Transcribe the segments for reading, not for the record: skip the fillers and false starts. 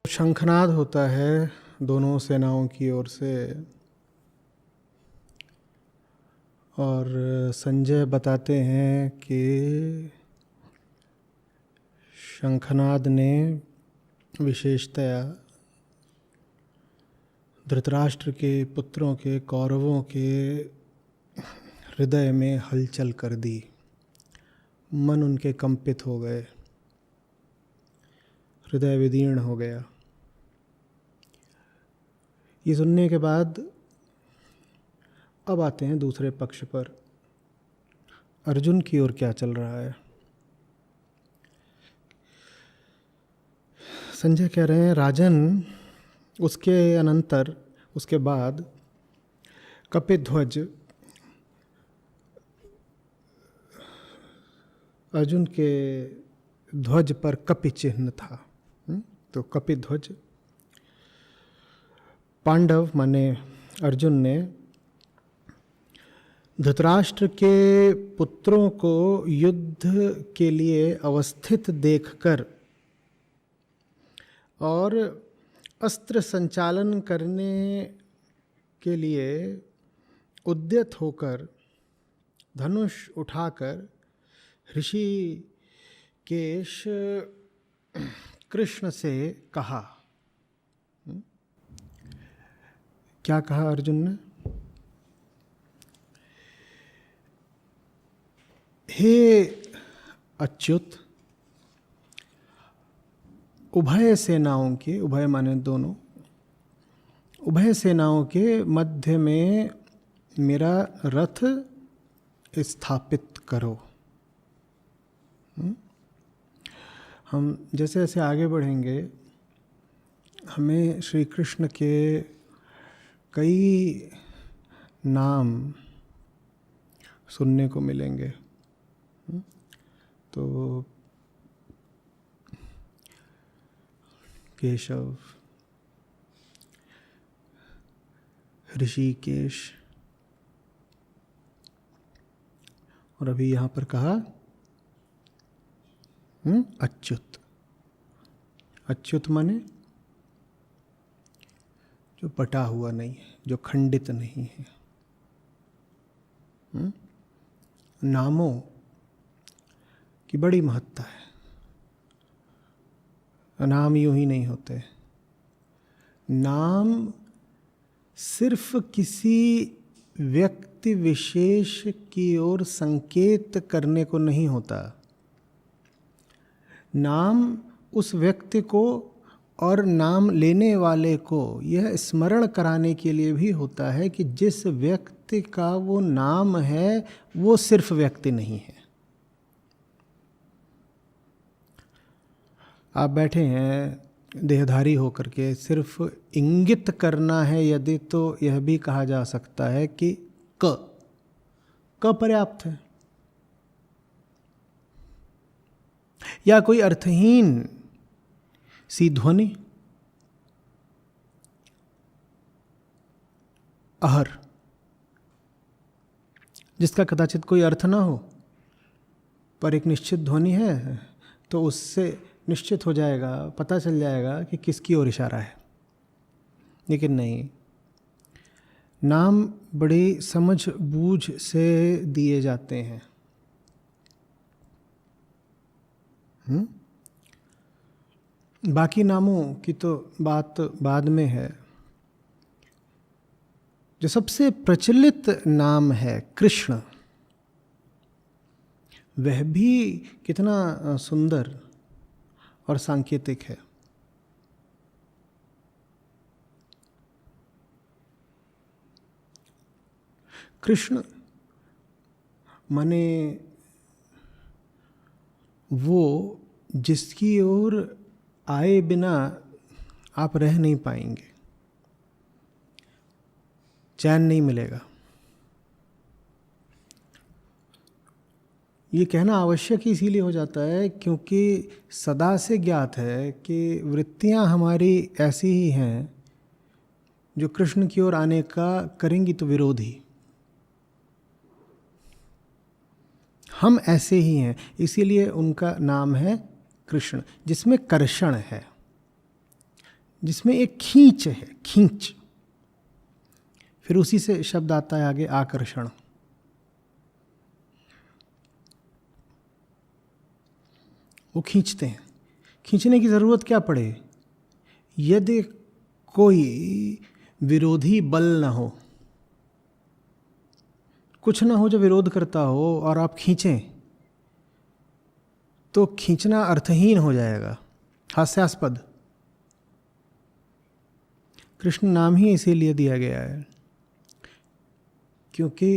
शंखनाद होता है दोनों सेनाओं की ओर से, और संजय बताते हैं कि शंखनाद ने विशेषतया धृतराष्ट्र के पुत्रों के, कौरवों के हृदय में हलचल कर दी। मन उनके कंपित हो गए, हृदय विदीर्ण हो गया। ये सुनने के बाद अब आते हैं दूसरे पक्ष पर, अर्जुन की ओर क्या चल रहा है। संजय कह रहे हैं, राजन, उसके अनंतर, उसके बाद कपिध्वज अर्जुन के ध्वज पर कपि चिन्ह था। तो कपिध्वज पांडव माने अर्जुन ने धृतराष्ट्र के पुत्रों को युद्ध के लिए अवस्थित देखकर और अस्त्र संचालन करने के लिए उद्यत होकर धनुष उठाकर ऋषिकेश कृष्ण से कहा। क्या कहा अर्जुन ने? हे अच्युत, उभय सेनाओं के, उभय माने दोनों, उभय सेनाओं के मध्य में मेरा रथ स्थापित करो। हम जैसे जैसे आगे बढ़ेंगे हमें श्री कृष्ण के कई नाम सुनने को मिलेंगे। तो केशव, ऋषिकेश, और अभी यहाँ पर कहा अच्युत। अच्युत माने जो बटा हुआ नहीं है, जो खंडित नहीं है। नामों की बड़ी महत्ता है। नाम यूं ही नहीं होते। नाम सिर्फ किसी व्यक्ति विशेष की ओर संकेत करने को नहीं होता। नाम उस व्यक्ति को और नाम लेने वाले को यह स्मरण कराने के लिए भी होता है कि जिस व्यक्ति का वो नाम है वो सिर्फ व्यक्ति नहीं है। आप बैठे हैं देहधारी होकर के, सिर्फ इंगित करना है यदि, तो यह भी कहा जा सकता है कि क पर्याप्त है। या कोई अर्थहीन सी ध्वनि, अहर, जिसका कदाचित कोई अर्थ ना हो पर एक निश्चित ध्वनि है, तो उससे निश्चित हो जाएगा, पता चल जाएगा कि किसकी ओर इशारा है। लेकिन नहीं, नाम बड़ी समझ बूझ से दिए जाते हैं। बाकी नामों की तो बात बाद में है। जो सबसे प्रचलित नाम है कृष्ण, वह भी कितना सुंदर और सांकेतिक है। कृष्ण माने वो जिसकी ओर आए बिना आप रह नहीं पाएंगे, चैन नहीं मिलेगा। ये कहना आवश्यक ही इसीलिए हो जाता है क्योंकि सदा से ज्ञात है कि वृत्तियां हमारी ऐसी ही हैं जो कृष्ण की ओर आने का करेंगी तो विरोधी। हम ऐसे ही हैं, इसीलिए उनका नाम है कृष्ण, जिसमें कर्षण है। जिसमें एक खींच है, खींच। फिर उसी से शब्द आता है आगे आकर्षण। वो खींचते हैं। खींचने की ज़रूरत क्या पड़े? यदि कोई विरोधी बल ना हो, कुछ ना हो जो विरोध करता हो और आप खींचें, तो खींचना अर्थहीन हो जाएगा, हास्यास्पद। कृष्ण नाम ही इसीलिए दिया गया है क्योंकि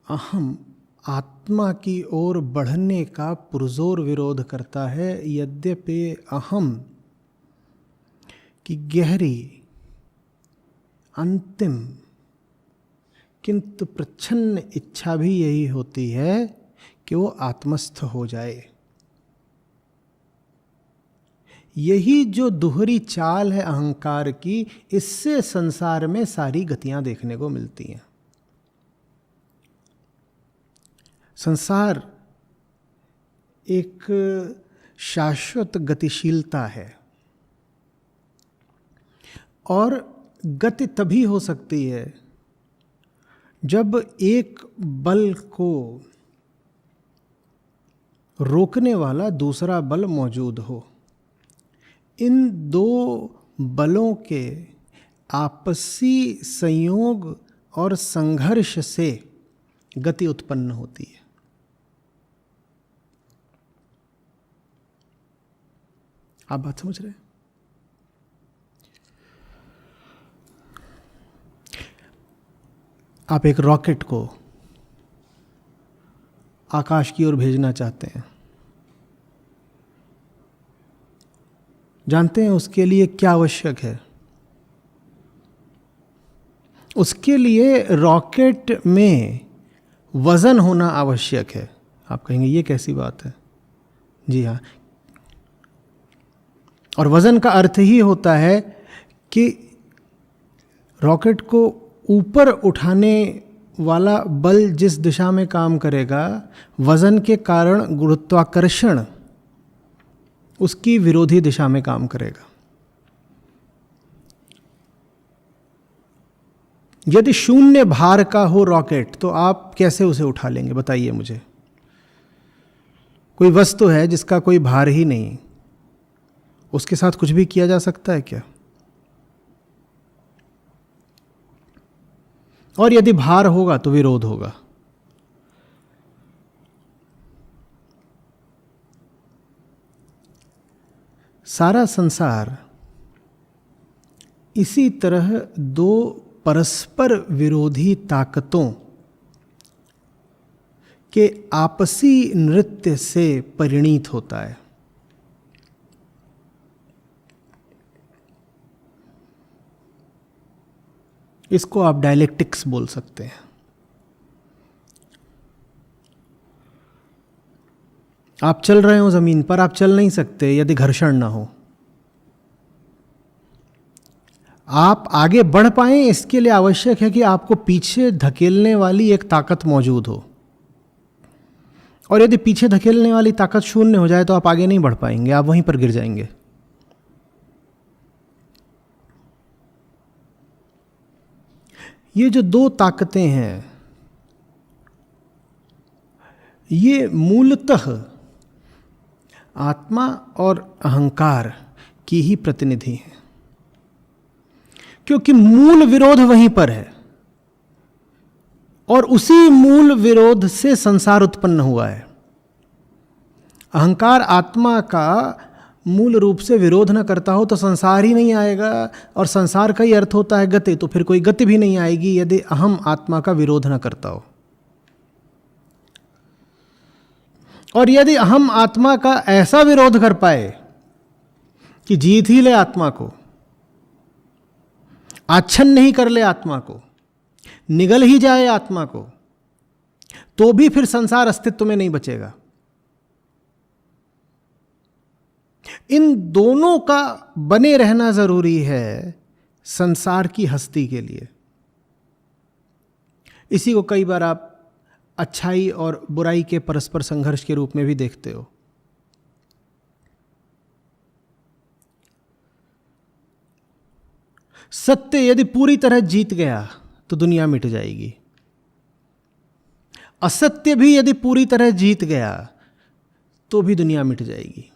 अहम आत्मा की ओर बढ़ने का पुरजोर विरोध करता है। यद्यपि अहम की गहरी, अंतिम किंतु प्रच्छन्न इच्छा भी यही होती है कि वो आत्मस्थ हो जाए। यही जो दुहरी चाल है अहंकार की, इससे संसार में सारी गतियां देखने को मिलती हैं। संसार एक शाश्वत गतिशीलता है और गति तभी हो सकती है जब एक बल को रोकने वाला दूसरा बल मौजूद हो। इन दो बलों के आपसी संयोग और संघर्ष से गति उत्पन्न होती है। आप बात समझ रहे हैं? आप एक रॉकेट को आकाश की ओर भेजना चाहते हैं, जानते हैं उसके लिए क्या आवश्यक है? उसके लिए रॉकेट में वजन होना आवश्यक है। आप कहेंगे ये कैसी बात है? जी हाँ, और वजन का अर्थ ही होता है कि रॉकेट को ऊपर उठाने वाला बल जिस दिशा में काम करेगा, वजन के कारण गुरुत्वाकर्षण उसकी विरोधी दिशा में काम करेगा। यदि शून्य भार का हो रॉकेट तो आप कैसे उसे उठा लेंगे? बताइए मुझे। कोई वस्तु है जिसका कोई भार ही नहीं, उसके साथ कुछ भी किया जा सकता है क्या? और यदि भार होगा तो विरोध होगा। सारा संसार इसी तरह दो परस्पर विरोधी ताकतों के आपसी नृत्य से परिणीत होता है। इसको आप डायलेक्टिक्स बोल सकते हैं। आप चल रहे हो जमीन पर, आप चल नहीं सकते यदि घर्षण ना हो। आप आगे बढ़ पाएं इसके लिए आवश्यक है कि आपको पीछे धकेलने वाली एक ताकत मौजूद हो, और यदि पीछे धकेलने वाली ताकत शून्य हो जाए तो आप आगे नहीं बढ़ पाएंगे, आप वहीं पर गिर जाएंगे। ये जो दो ताकतें हैं ये मूलतः आत्मा और अहंकार की ही प्रतिनिधि हैं, क्योंकि मूल विरोध वहीं पर है और उसी मूल विरोध से संसार उत्पन्न हुआ है। अहंकार आत्मा का मूल रूप से विरोध न करता हो तो संसार ही नहीं आएगा, और संसार का ही अर्थ होता है गति, तो फिर कोई गति भी नहीं आएगी यदि अहम आत्मा का विरोध न करता हो। और यदि अहम आत्मा का ऐसा विरोध कर पाए कि जीत ही ले आत्मा को, आच्छन्न ही कर ले आत्मा को, निगल ही जाए आत्मा को, तो भी फिर संसार अस्तित्व में नहीं बचेगा। इन दोनों का बने रहना जरूरी है संसार की हस्ती के लिए। इसी को कई बार आप अच्छाई और बुराई के परस्पर संघर्ष के रूप में भी देखते हो। सत्य यदि पूरी तरह जीत गया तो दुनिया मिट जाएगी। असत्य भी यदि पूरी तरह जीत गया तो भी दुनिया मिट जाएगी।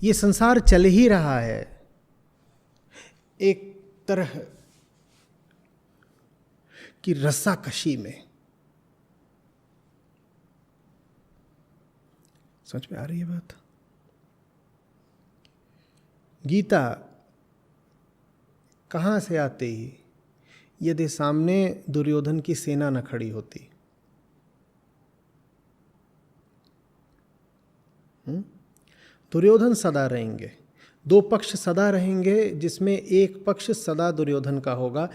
ये संसार चल ही रहा है एक तरह की रस्साकशी में। समझ में आ रही है बात? गीता कहाँ से आती यदि सामने दुर्योधन की सेना न खड़ी होती? दुर्योधन सदा रहेंगे, दो पक्ष सदा रहेंगे, जिसमें एक पक्ष सदा दुर्योधन का होगा,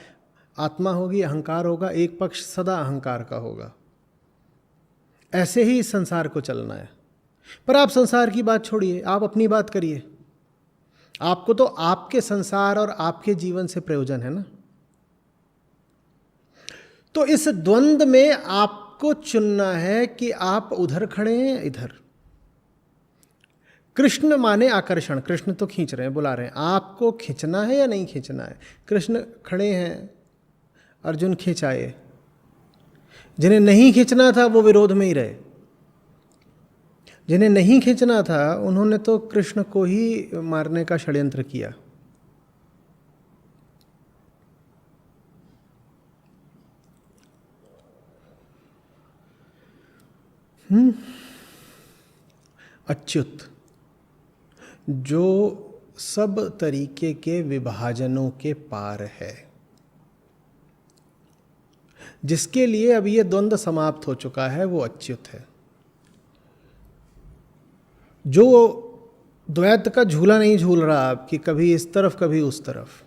आत्मा होगी, अहंकार होगा, एक पक्ष सदा अहंकार का होगा। ऐसे ही इस संसार को चलना है। पर आप संसार की बात छोड़िए, आप अपनी बात करिए। आपको तो आपके संसार और आपके जीवन से प्रयोजन है ना। तो इस द्वंद्व में आपको चुनना है कि आप उधर खड़े हैं, इधर। कृष्ण माने आकर्षण, कृष्ण तो खींच रहे हैं, बुला रहे हैं, आपको खींचना है या नहीं खींचना है? कृष्ण खड़े हैं, अर्जुन खींचाए। जिन्हें नहीं खींचना था वो विरोध में ही रहे। जिन्हें नहीं खींचना था उन्होंने तो कृष्ण को ही मारने का षड्यंत्र किया। अच्युत जो सब तरीके के विभाजनों के पार है, जिसके लिए अब ये द्वंद्व समाप्त हो चुका है, वो अच्युत है। जो द्वैत का झूला नहीं झूल रहा अब कि कभी इस तरफ कभी उस तरफ,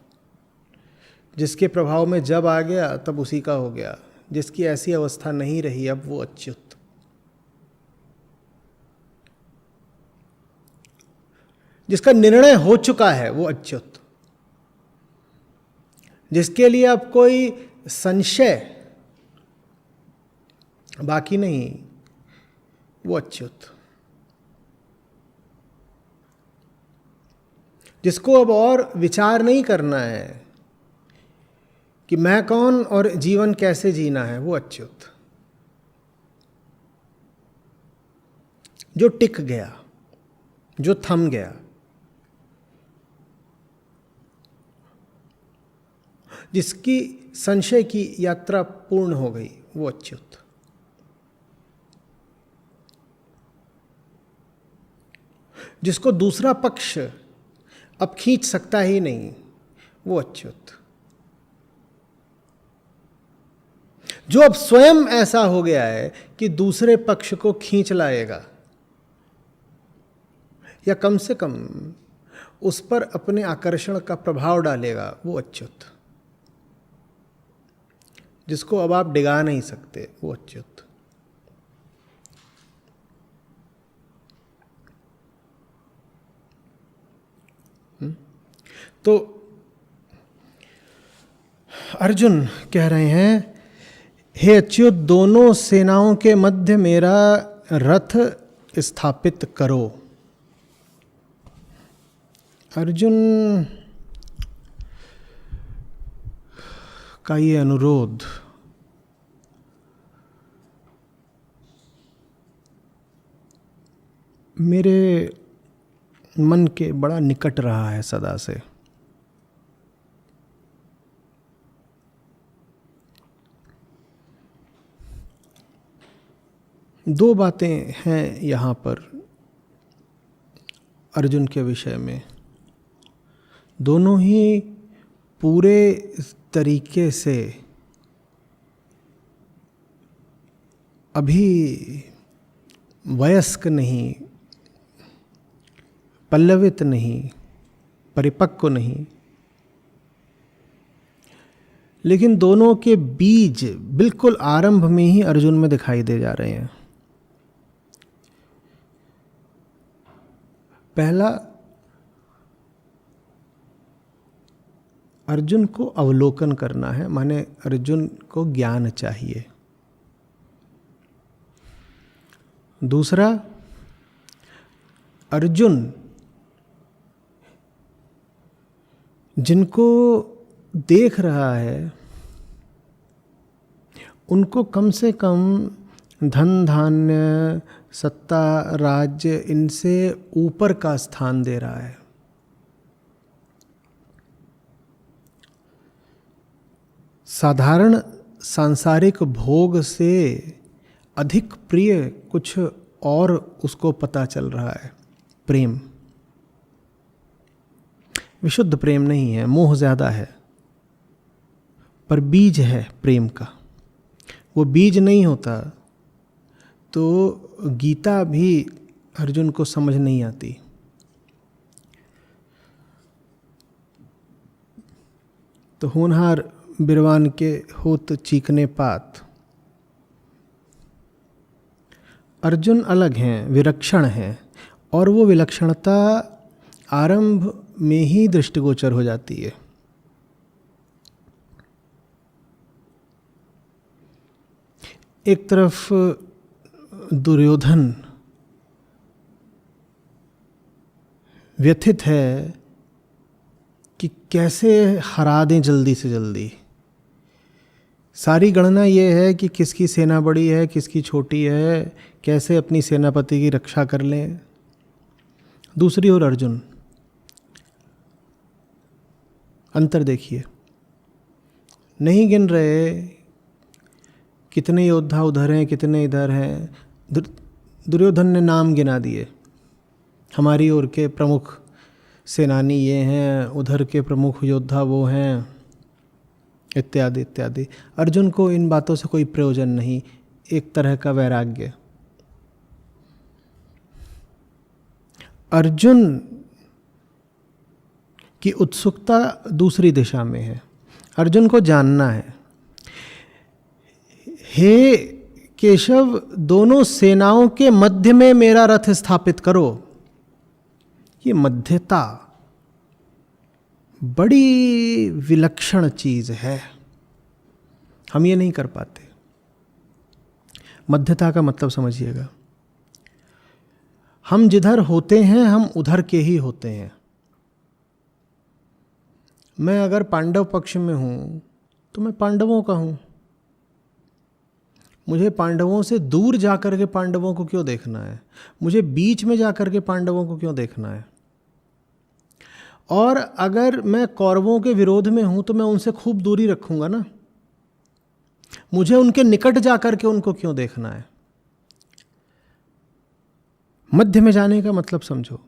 जिसके प्रभाव में जब आ गया तब उसी का हो गया, जिसकी ऐसी अवस्था नहीं रही, अब वो अच्युत। जिसका निर्णय हो चुका है वो अच्युत। जिसके लिए अब कोई संशय बाकी नहीं, वो अच्युत। जिसको अब और विचार नहीं करना है कि मैं कौन और जीवन कैसे जीना है, वो अच्युत। जो टिक गया, जो थम गया, जिसकी संशय की यात्रा पूर्ण हो गई, वो अच्युत। जिसको दूसरा पक्ष अब खींच सकता ही नहीं, वो अच्युत। जो अब स्वयं ऐसा हो गया है कि दूसरे पक्ष को खींच लाएगा, या कम से कम उस पर अपने आकर्षण का प्रभाव डालेगा, वो अच्युत। जिसको अब आप डिगा नहीं सकते, वो अच्युत। तो अर्जुन कह रहे हैं, हे अच्युत, दोनों सेनाओं के मध्य मेरा रथ स्थापित करो। अर्जुन का ये अनुरोध मेरे मन के बड़ा निकट रहा है सदा से। दो बातें हैं यहाँ पर अर्जुन के विषय में, दोनों ही पूरे तरीके से अभी वयस्क नहीं, पल्लवित नहीं, परिपक्व नहीं, लेकिन दोनों के बीज बिल्कुल आरंभ में ही अर्जुन में दिखाई दे जा रहे हैं। पहला, अर्जुन को अवलोकन करना है, माने अर्जुन को ज्ञान चाहिए। दूसरा, अर्जुन जिनको देख रहा है उनको कम से कम धन धान्य सत्ता राज्य इनसे ऊपर का स्थान दे रहा है। साधारण सांसारिक भोग से अधिक प्रिय कुछ और उसको पता चल रहा है। प्रेम, विशुद्ध प्रेम नहीं है, मोह ज़्यादा है, पर बीज है प्रेम का। वो बीज नहीं होता तो गीता भी अर्जुन को समझ नहीं आती। तो होनहार बिरवान के होत चीकने पात। अर्जुन अलग हैं, विलक्षण हैं, और वो विलक्षणता आरंभ में ही दृष्टिगोचर हो जाती है। एक तरफ दुर्योधन व्यथित है कि कैसे हरा दें जल्दी से जल्दी। सारी गणना ये है कि किसकी सेना बड़ी है, किसकी छोटी है, कैसे अपनी सेनापति की रक्षा कर लें। दूसरी ओर अर्जुन, अंतर देखिए, नहीं गिन रहे कितने योद्धा उधर हैं कितने इधर हैं। दुर्योधन ने नाम गिना दिए, हमारी ओर के प्रमुख सेनानी ये हैं, उधर के प्रमुख योद्धा वो हैं, इत्यादि इत्यादि। अर्जुन को इन बातों से कोई प्रयोजन नहीं, एक तरह का वैराग्य। अर्जुन की उत्सुकता दूसरी दिशा में है। अर्जुन को जानना है, हे केशव, दोनों सेनाओं के मध्य में मेरा रथ स्थापित करो। ये मध्यता बड़ी विलक्षण चीज है, हम ये नहीं कर पाते। मध्यता का मतलब समझिएगा, हम जिधर होते हैं हम उधर के ही होते हैं। मैं अगर पांडव पक्ष में हूं तो मैं पांडवों का हूं। मुझे पांडवों से दूर जाकर के पांडवों को क्यों देखना है? मुझे बीच में जाकर के पांडवों को क्यों देखना है? और अगर मैं कौरवों के विरोध में हूं तो मैं उनसे खूब दूरी रखूंगा ना। मुझे उनके निकट जाकर के उनको क्यों देखना है? मध्य में जाने का मतलब समझो।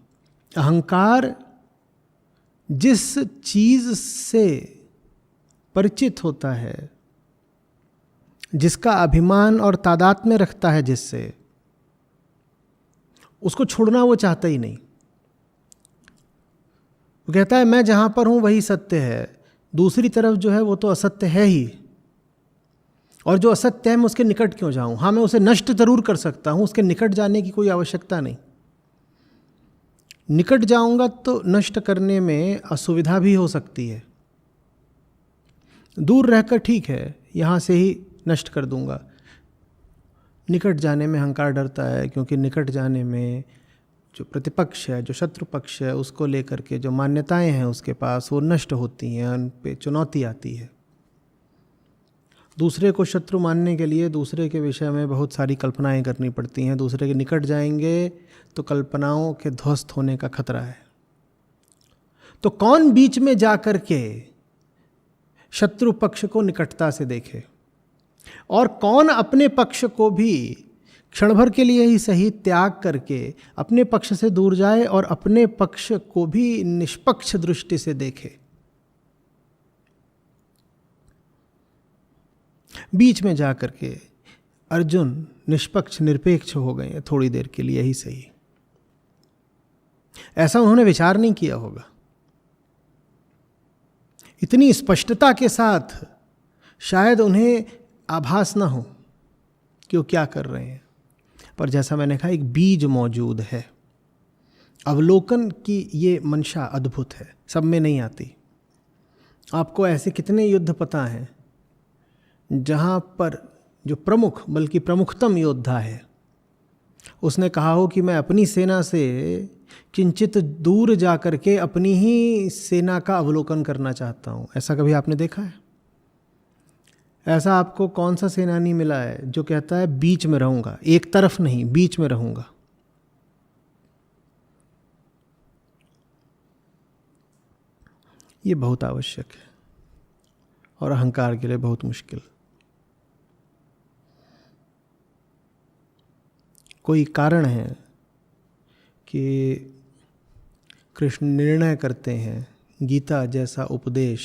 अहंकार जिस चीज से परिचित होता है, जिसका अभिमान और तादात्म्य रखता है, जिससे उसको छोड़ना वो चाहता ही नहीं। वो कहता है मैं जहां पर हूं वही सत्य है, दूसरी तरफ जो है वो तो असत्य है ही, और जो असत्य है मैं उसके निकट क्यों जाऊं? हाँ, मैं उसे नष्ट जरूर कर सकता हूं, उसके निकट जाने की कोई आवश्यकता नहीं। निकट जाऊंगा तो नष्ट करने में असुविधा भी हो सकती है। दूर रहकर ठीक है, यहां से ही नष्ट कर दूंगा। निकट जाने में अहंकार डरता है, क्योंकि निकट जाने में जो प्रतिपक्ष है, जो शत्रु पक्ष है, उसको लेकर के जो मान्यताएं हैं उसके पास, वो नष्ट होती हैं, उन पे चुनौती आती है। दूसरे को शत्रु मानने के लिए दूसरे के विषय में बहुत सारी कल्पनाएं करनी पड़ती हैं। दूसरे के निकट जाएंगे तो कल्पनाओं के ध्वस्त होने का खतरा है। तो कौन बीच में जाकर के शत्रु पक्ष को निकटता से देखे, और कौन अपने पक्ष को भी क्षण भर के लिए ही सही त्याग करके अपने पक्ष से दूर जाए और अपने पक्ष को भी निष्पक्ष दृष्टि से देखे? बीच में जाकर के अर्जुन निष्पक्ष निरपेक्ष हो गए थोड़ी देर के लिए ही सही। ऐसा उन्होंने विचार नहीं किया होगा। इतनी स्पष्टता के साथ शायद उन्हें आभास ना हो कि वो क्या कर रहे हैं, पर जैसा मैंने कहा, एक बीज मौजूद है। अवलोकन की ये मंशा अद्भुत है, सब में नहीं आती। आपको ऐसे कितने युद्ध पता हैं जहां पर जो प्रमुख, बल्कि प्रमुखतम योद्धा है, उसने कहा हो कि मैं अपनी सेना से किंचित दूर जा कर के अपनी ही सेना का अवलोकन करना चाहता हूँ। ऐसा कभी आपने देखा है? ऐसा आपको कौन सा सेनानी मिला है जो कहता है बीच में रहूँगा, एक तरफ नहीं, बीच में रहूँगा? ये बहुत आवश्यक है और अहंकार के लिए बहुत मुश्किल। कोई कारण है कि कृष्ण निर्णय करते हैं गीता जैसा उपदेश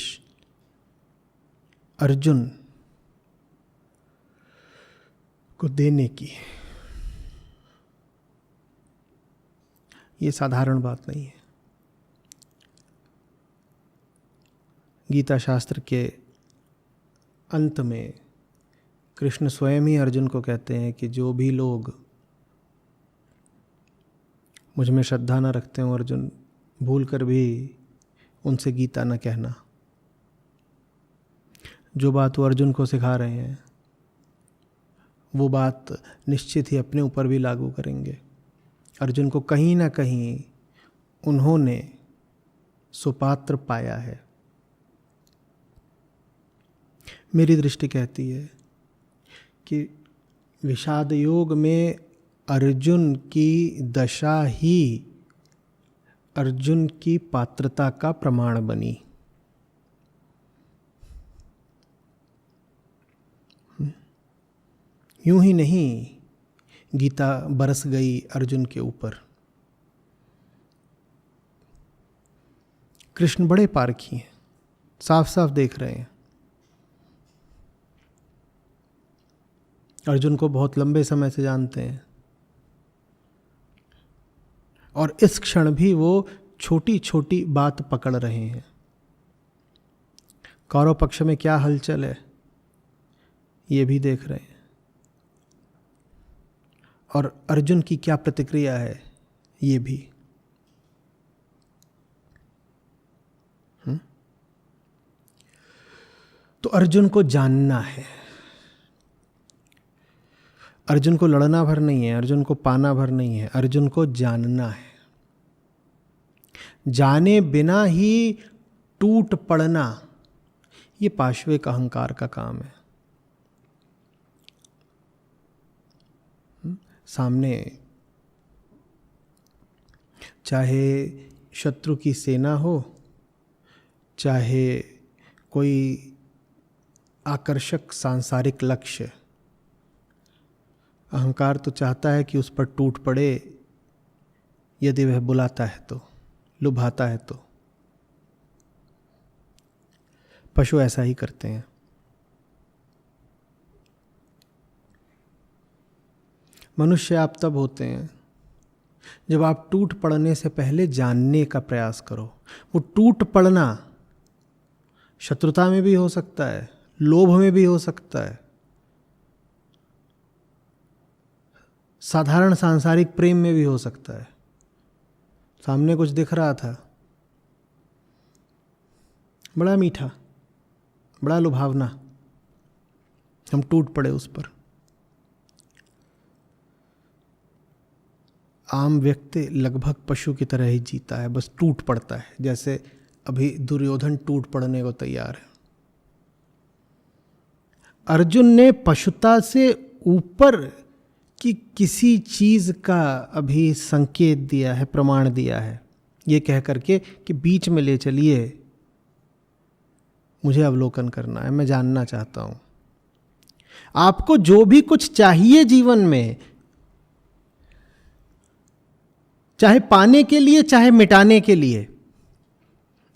अर्जुन को देने की। ये साधारण बात नहीं है। गीता शास्त्र के अंत में कृष्ण स्वयं ही अर्जुन को कहते हैं कि जो भी लोग मुझ में श्रद्धा न रखते हो अर्जुन, भूल कर भी उनसे गीता न कहना। जो बात वो अर्जुन को सिखा रहे हैं वो बात निश्चित ही अपने ऊपर भी लागू करेंगे। अर्जुन को कहीं ना कहीं उन्होंने सुपात्र पाया है। मेरी दृष्टि कहती है कि विषाद योग में अर्जुन की दशा ही अर्जुन की पात्रता का प्रमाण बनी। यूं ही नहीं गीता बरस गई अर्जुन के ऊपर। कृष्ण बड़े पारखी हैं, साफ साफ देख रहे हैं। अर्जुन को बहुत लंबे समय से जानते हैं और इस क्षण भी वो छोटी छोटी बात पकड़ रहे हैं। कौरव पक्ष में क्या हलचल है ये भी देख रहे हैं और अर्जुन की क्या प्रतिक्रिया है ये भी। तो अर्जुन को जानना है। अर्जुन को लड़ना भर नहीं है, अर्जुन को पाना भर नहीं है, अर्जुन को जानना है। जाने बिना ही टूट पड़ना ये पाश्विक अहंकार का काम है। सामने चाहे शत्रु की सेना हो, चाहे कोई आकर्षक सांसारिक लक्ष्य, अहंकार तो चाहता है कि उस पर टूट पड़े यदि वह बुलाता है तो, लुभाता है तो। पशु ऐसा ही करते हैं। मनुष्य आप तब होते हैं जब आप टूट पड़ने से पहले जानने का प्रयास करो। वो टूट पड़ना शत्रुता में भी हो सकता है, लोभ में भी हो सकता है, साधारण सांसारिक प्रेम में भी हो सकता है। सामने कुछ दिख रहा था, बड़ा मीठा, बड़ा लुभावना, हम टूट पड़े उस पर। आम व्यक्ति लगभग पशु की तरह ही जीता है, बस टूट पड़ता है। जैसे अभी दुर्योधन टूट पड़ने को तैयार है। अर्जुन ने पशुता से ऊपर की किसी चीज का अभी संकेत दिया है, प्रमाण दिया है, ये कह करके कि बीच में ले चलिए, मुझे अवलोकन करना है, मैं जानना चाहता हूं। आपको जो भी कुछ चाहिए जीवन में, चाहे पाने के लिए चाहे मिटाने के लिए,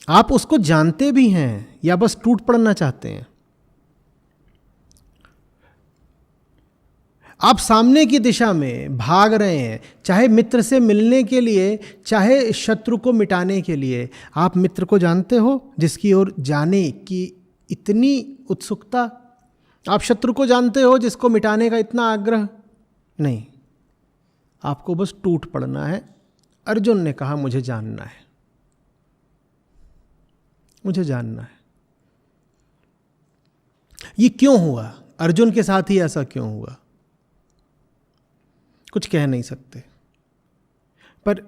आप उसको जानते भी हैं या बस टूट पड़ना चाहते हैं। आप सामने की दिशा में भाग रहे हैं, चाहे मित्र से मिलने के लिए चाहे शत्रु को मिटाने के लिए। आप मित्र को जानते हो जिसकी ओर जाने की इतनी उत्सुकता? आप शत्रु को जानते हो जिसको मिटाने का इतना आग्रह? नहीं, आपको बस टूट पड़ना है। अर्जुन ने कहा मुझे जानना है, मुझे जानना है। ये क्यों हुआ? अर्जुन के साथ ही ऐसा क्यों हुआ? कुछ कह नहीं सकते, पर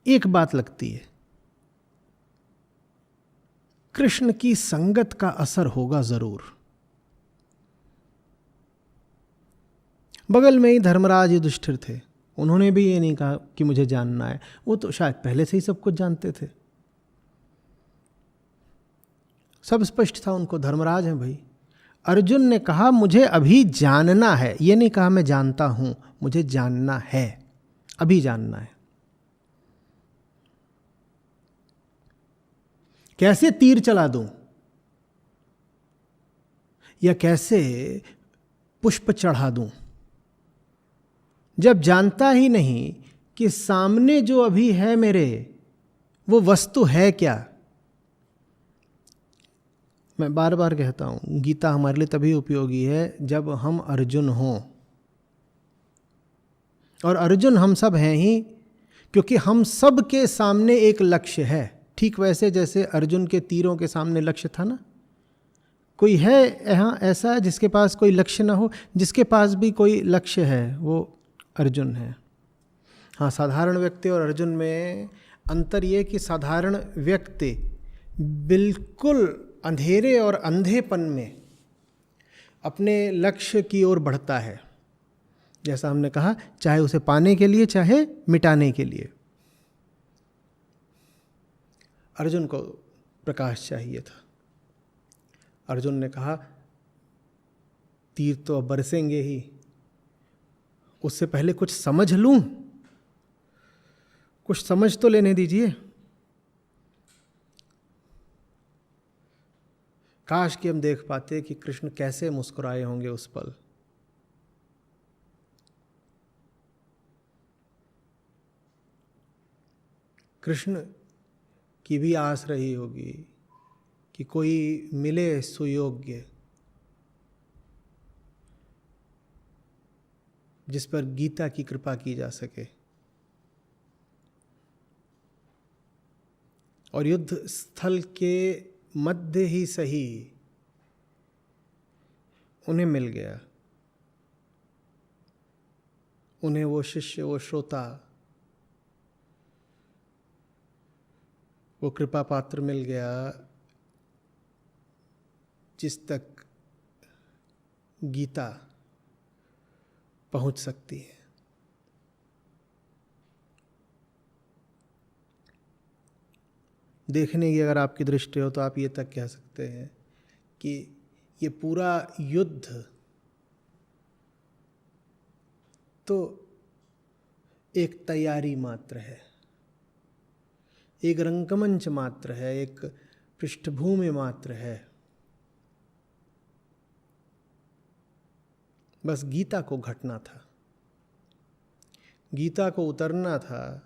एक बात लगती है, कृष्ण की संगत का असर होगा जरूर। बगल में ही धर्मराज युधिष्ठिर थे, उन्होंने भी ये नहीं कहा कि मुझे जानना है, वो तो शायद पहले से ही सब कुछ जानते थे, सब स्पष्ट था उनको, धर्मराज हैं भाई। अर्जुन ने कहा मुझे अभी जानना है, ये नहीं कहा मैं जानता हूं, मुझे जानना है, अभी जानना है। कैसे तीर चला दूं या कैसे पुष्प चढ़ा दूं, जब जानता ही नहीं कि सामने जो अभी है मेरे, वो वस्तु है क्या। मैं बार बार कहता हूं, गीता हमारे लिए तभी उपयोगी है जब हम अर्जुन हों, और अर्जुन हम सब हैं ही, क्योंकि हम सब के सामने एक लक्ष्य है। ठीक वैसे जैसे अर्जुन के तीरों के सामने लक्ष्य था ना। कोई है यहाँ ऐसा जिसके पास कोई लक्ष्य ना हो? जिसके पास भी कोई लक्ष्य है वो अर्जुन है। हाँ, साधारण व्यक्ति और अर्जुन में अंतर ये कि साधारण व्यक्ति बिल्कुल अंधेरे और अंधेपन में अपने लक्ष्य की ओर बढ़ता है, जैसा हमने कहा, चाहे उसे पाने के लिए चाहे मिटाने के लिए। अर्जुन को प्रकाश चाहिए था। अर्जुन ने कहा तीर तो अब बरसेंगे ही, उससे पहले कुछ समझ लूं, कुछ समझ तो लेने दीजिए। काश कि हम देख पाते कि कृष्ण कैसे मुस्कुराए होंगे उस पल। कृष्ण की भी आस रही होगी कि कोई मिले सुयोग्य, जिस पर गीता की कृपा की जा सके। और युद्ध स्थल के मध्य ही सही उन्हें मिल गया, उन्हें वो शिष्य, वो श्रोता, वो कृपा पात्र मिल गया जिस तक गीता पहुंच सकती है। देखने की अगर आपकी दृष्टि हो तो आप ये तक कह सकते हैं कि ये पूरा युद्ध तो एक तैयारी मात्र है, एक रंगमंच मात्र है, एक पृष्ठभूमि मात्र है। बस गीता को घटना था, गीता को उतरना था,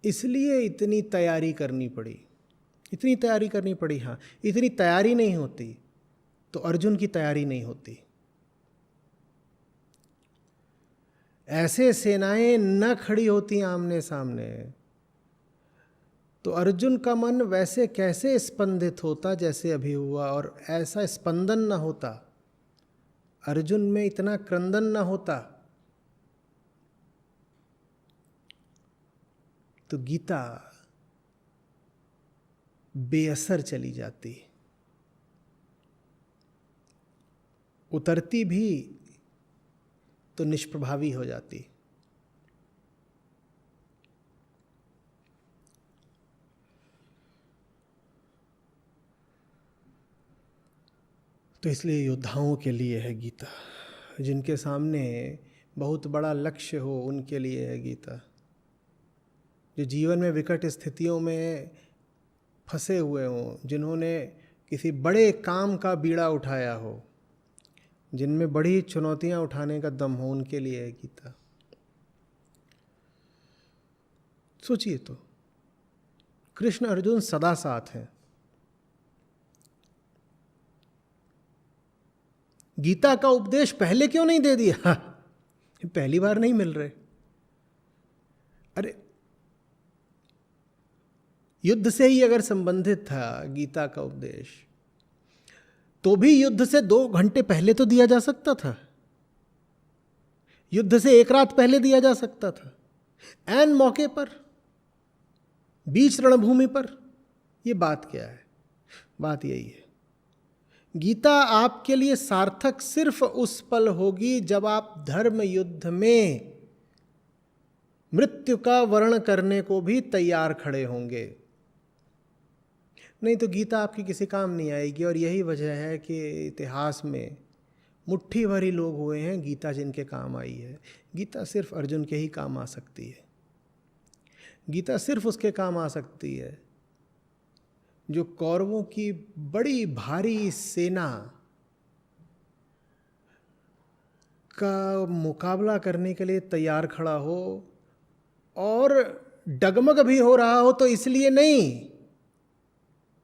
इसलिए इतनी तैयारी करनी पड़ी, इतनी तैयारी करनी पड़ी। हाँ, इतनी तैयारी नहीं होती तो अर्जुन की तैयारी नहीं होती। ऐसे सेनाएं न खड़ी होती आमने सामने तो अर्जुन का मन वैसे कैसे स्पंदित होता जैसे अभी हुआ, और ऐसा स्पंदन न होता, अर्जुन में इतना क्रंदन न होता तो गीता बेअसर चली जाती, उतरती भी तो निष्प्रभावी हो जाती। तो इसलिए योद्धाओं के लिए है गीता, जिनके सामने बहुत बड़ा लक्ष्य हो उनके लिए है गीता, जो जीवन में विकट स्थितियों में फंसे हुए हों, जिन्होंने किसी बड़े काम का बीड़ा उठाया हो, जिनमें बड़ी चुनौतियां उठाने का दम हो, उनके लिए है गीता। सोचिए तो, कृष्ण अर्जुन सदा साथ हैं। गीता का उपदेश पहले क्यों नहीं दे दिया? पहली बार नहीं मिल रहे। अरे युद्ध से ही अगर संबंधित था गीता का उपदेश, तो भी युद्ध से 2 घंटे पहले तो दिया जा सकता था, युद्ध से 1 रात पहले दिया जा सकता था, ऐन मौके पर। बीच रणभूमि पर। ये बात क्या है? बात यही है, गीता आपके लिए सार्थक सिर्फ उस पल होगी जब आप धर्म युद्ध में मृत्यु का वर्ण करने को भी तैयार खड़े होंगे। नहीं तो गीता आपकी किसी काम नहीं आएगी। और यही वजह है कि इतिहास में मुट्ठी भर ही लोग हुए हैं गीता जिनके काम आई है। गीता सिर्फ अर्जुन के ही काम आ सकती है। गीता सिर्फ उसके काम आ सकती है जो कौरवों की बड़ी भारी सेना का मुकाबला करने के लिए तैयार खड़ा हो, और डगमग भी हो रहा हो तो इसलिए नहीं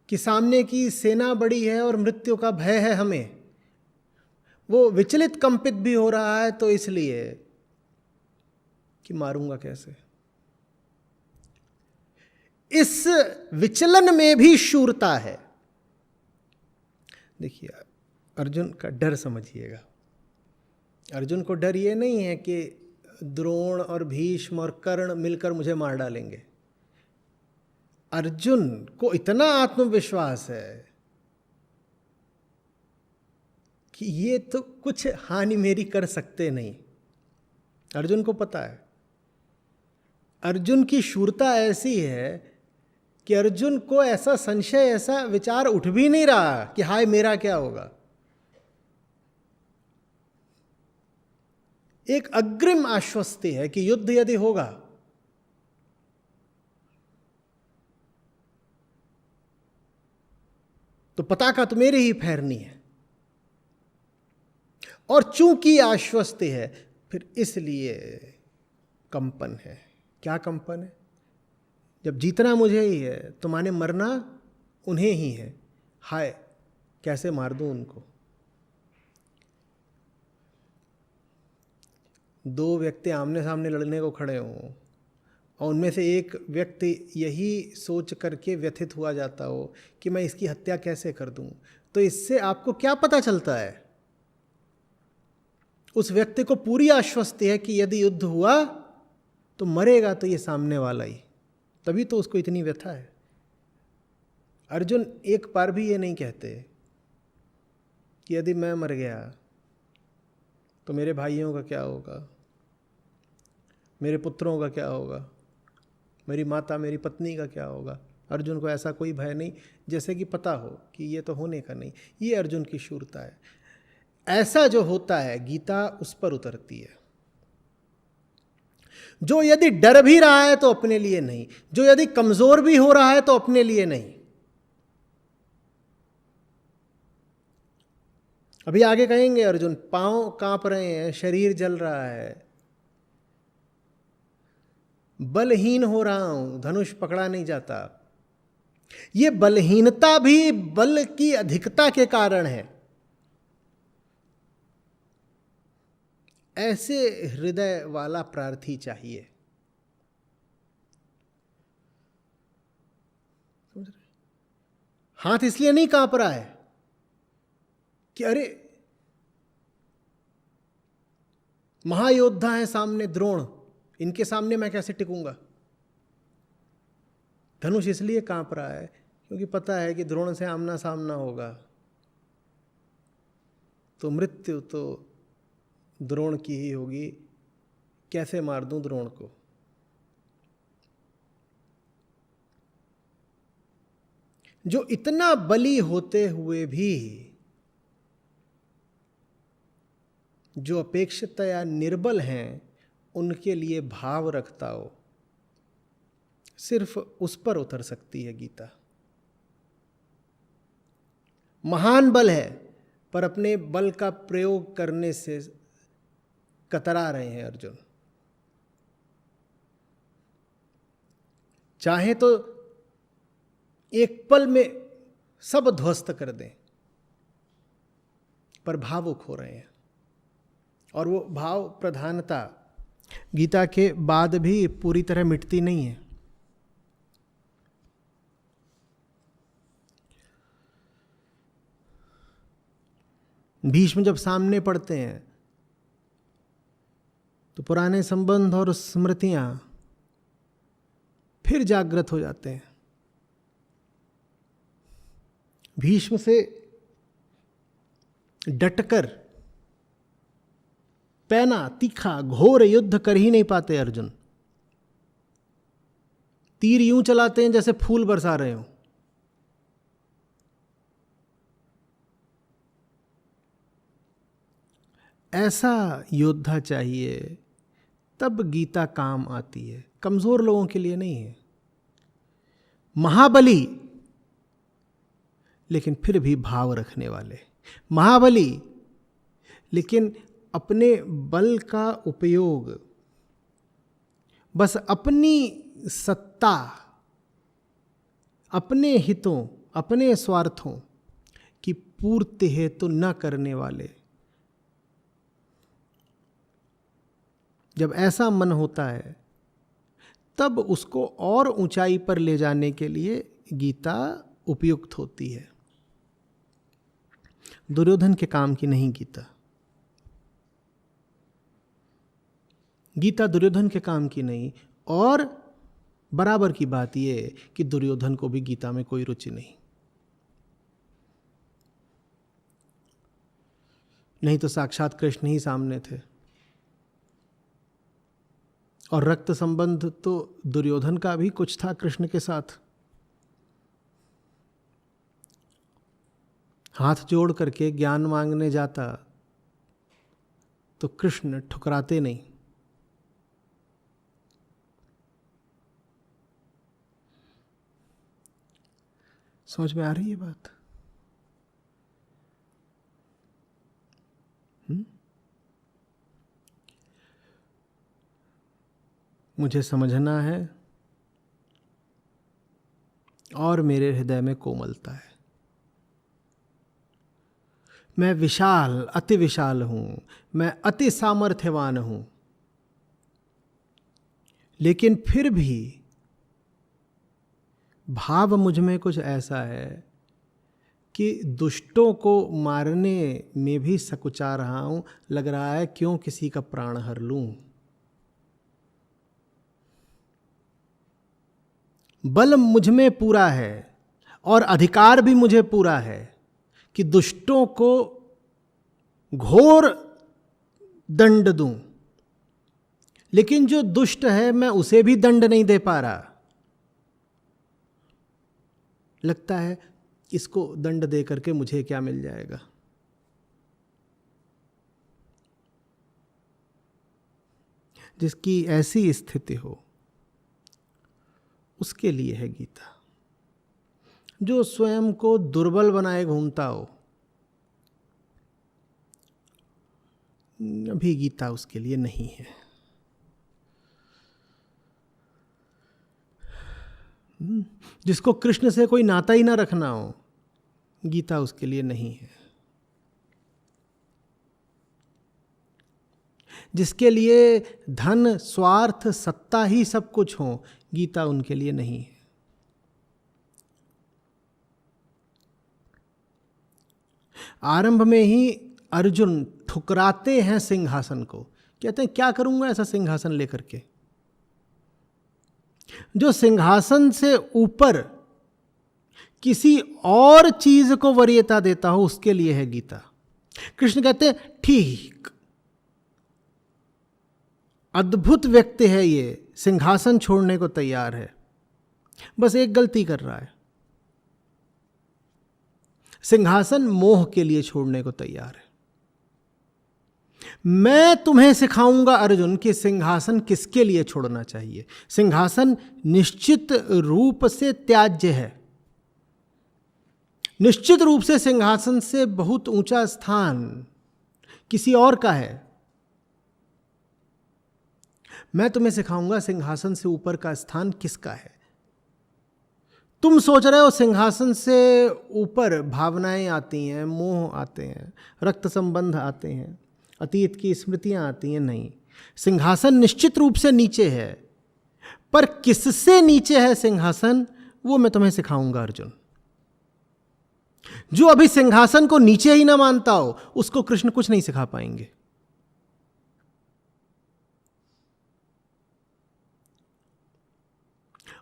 कि सामने की सेना बड़ी है और मृत्यु का भय है हमें, वो विचलित कंपित भी हो रहा है तो इसलिए कि मारूंगा कैसे। इस विचलन में भी शूरता है। देखिए, अर्जुन का डर समझिएगा। अर्जुन को डर ये नहीं है कि द्रोण और भीष्म और कर्ण मिलकर मुझे मार डालेंगे। अर्जुन को इतना आत्मविश्वास है कि ये तो कुछ हानि मेरी कर सकते नहीं। अर्जुन को पता है, अर्जुन की शूरता ऐसी है कि अर्जुन को ऐसा संशय, ऐसा विचार उठ भी नहीं रहा कि हाय मेरा क्या होगा। एक अग्रिम आश्वस्ति है कि युद्ध यदि होगा तो पताका तो मेरी ही फहरनी है। और चूंकि आश्वस्ति है, फिर इसलिए कंपन है। क्या कंपन है? जब जीतना मुझे ही है तो माने मरना उन्हें ही है। हाय कैसे मार दूं उनको। दो व्यक्ति आमने सामने लड़ने को खड़े हों और उनमें से एक व्यक्ति यही सोच करके व्यथित हुआ जाता हो कि मैं इसकी हत्या कैसे कर दूं, तो इससे आपको क्या पता चलता है? उस व्यक्ति को पूरी आश्वस्ति है कि यदि युद्ध हुआ तो मरेगा तो ये सामने वाला ही, तभी तो उसको इतनी व्यथा है। अर्जुन एक बार भी ये नहीं कहते कि यदि मैं मर गया तो मेरे भाइयों का क्या होगा, मेरे पुत्रों का क्या होगा, मेरी माता मेरी पत्नी का क्या होगा। अर्जुन को ऐसा कोई भय नहीं, जैसे कि पता हो कि ये तो होने का नहीं। ये अर्जुन की शूरता है। ऐसा जो होता है गीता उस पर उतरती है। जो यदि डर भी रहा है तो अपने लिए नहीं, जो यदि कमजोर भी हो रहा है तो अपने लिए नहीं। अभी आगे कहेंगे अर्जुन, पांव कांप रहे हैं, शरीर जल रहा है, बलहीन हो रहा हूं, धनुष पकड़ा नहीं जाता। ये बलहीनता भी बल की अधिकता के कारण है। ऐसे हृदय वाला प्रार्थी चाहिए। हाथ इसलिए नहीं कांप रहा है कि अरे महायोद्धा है सामने द्रोण, इनके सामने मैं कैसे टिकूंगा। धनुष इसलिए कांप रहा है क्योंकि पता है कि द्रोण से आमना सामना होगा तो मृत्यु तो द्रोण की ही होगी। कैसे मार दूं द्रोण को। जो इतना बली होते हुए भी जो अपेक्षितया निर्बल हैं उनके लिए भाव रखता हो, सिर्फ उस पर उतर सकती है गीता। महान बल है पर अपने बल का प्रयोग करने से कतरा रहे हैं अर्जुन। चाहे तो एक पल में सब ध्वस्त कर दें, पर भावुक हो रहे हैं। और वो भाव प्रधानता गीता के बाद भी पूरी तरह मिटती नहीं है। भीष्म जब सामने पड़ते हैं तो पुराने संबंध और स्मृतियां फिर जागृत हो जाते हैं। भीष्म से डटकर पैना तीखा घोर युद्ध कर ही नहीं पाते अर्जुन। तीर यूं चलाते हैं जैसे फूल बरसा रहे हो। ऐसा योद्धा चाहिए, तब गीता काम आती है। कमजोर लोगों के लिए नहीं है। महाबली लेकिन फिर भी भाव रखने वाले, महाबली लेकिन अपने बल का उपयोग बस अपनी सत्ता, अपने हितों, अपने स्वार्थों की पूर्ति हेतु न करने वाले। जब ऐसा मन होता है तब उसको और ऊंचाई पर ले जाने के लिए गीता उपयुक्त होती है। दुर्योधन के काम की नहीं गीता। गीता दुर्योधन के काम की नहीं। और बराबर की बात यह कि दुर्योधन को भी गीता में कोई रुचि नहीं तो साक्षात कृष्ण ही सामने थे। और रक्त संबंध तो दुर्योधन का भी कुछ था कृष्ण के साथ। हाथ जोड़ करके ज्ञान मांगने जाता तो कृष्ण ठुकराते नहीं। समझ में आ रही है बात? मुझे समझना है और मेरे हृदय में कोमलता है। मैं विशाल, अति विशाल हूं, मैं अति सामर्थ्यवान हूं, लेकिन फिर भी भाव मुझ में कुछ ऐसा है कि दुष्टों को मारने में भी सकुचा रहा हूं। लग रहा है क्यों किसी का प्राण हर लूं। बल मुझ में पूरा है और अधिकार भी मुझे पूरा है कि दुष्टों को घोर दंड दूं, लेकिन जो दुष्ट है मैं उसे भी दंड नहीं दे पा रहा। लगता है इसको दंड दे करके मुझे क्या मिल जाएगा। जिसकी ऐसी स्थिति हो उसके लिए है गीता। जो स्वयं को दुर्बल बनाए घूमता हो, अभी गीता उसके लिए नहीं है। जिसको कृष्ण से कोई नाता ही ना रखना हो, गीता उसके लिए नहीं है। जिसके लिए धन, स्वार्थ, सत्ता ही सब कुछ हो, गीता उनके लिए नहीं है। आरंभ में ही अर्जुन ठुकराते हैं सिंहासन को। कहते हैं क्या करूंगा ऐसा सिंहासन लेकर के। जो सिंहासन से ऊपर किसी और चीज को वरीयता देता हो, उसके लिए है गीता। कृष्ण कहते हैं ठीक, अद्भुत व्यक्ति है ये, सिंहासन छोड़ने को तैयार है, बस एक गलती कर रहा है। सिंहासन मोह के लिए छोड़ने को तैयार है। मैं तुम्हें सिखाऊंगा अर्जुन कि सिंहासन किसके लिए छोड़ना चाहिए। सिंहासन निश्चित रूप से त्याज्य है। निश्चित रूप से सिंहासन से बहुत ऊंचा स्थान किसी और का है। मैं तुम्हें सिखाऊंगा सिंहासन से ऊपर का स्थान किसका है। तुम सोच रहे हो सिंहासन से ऊपर भावनाएं आती हैं, मोह आते हैं, रक्त संबंध आते हैं, अतीत की स्मृतियां आती हैं। नहीं, सिंहासन निश्चित रूप से नीचे है, पर किससे नीचे है सिंहासन, वो मैं तुम्हें सिखाऊंगा अर्जुन। जो अभी सिंहासन को नीचे ही ना मानता हो, उसको कृष्ण कुछ नहीं सिखा पाएंगे।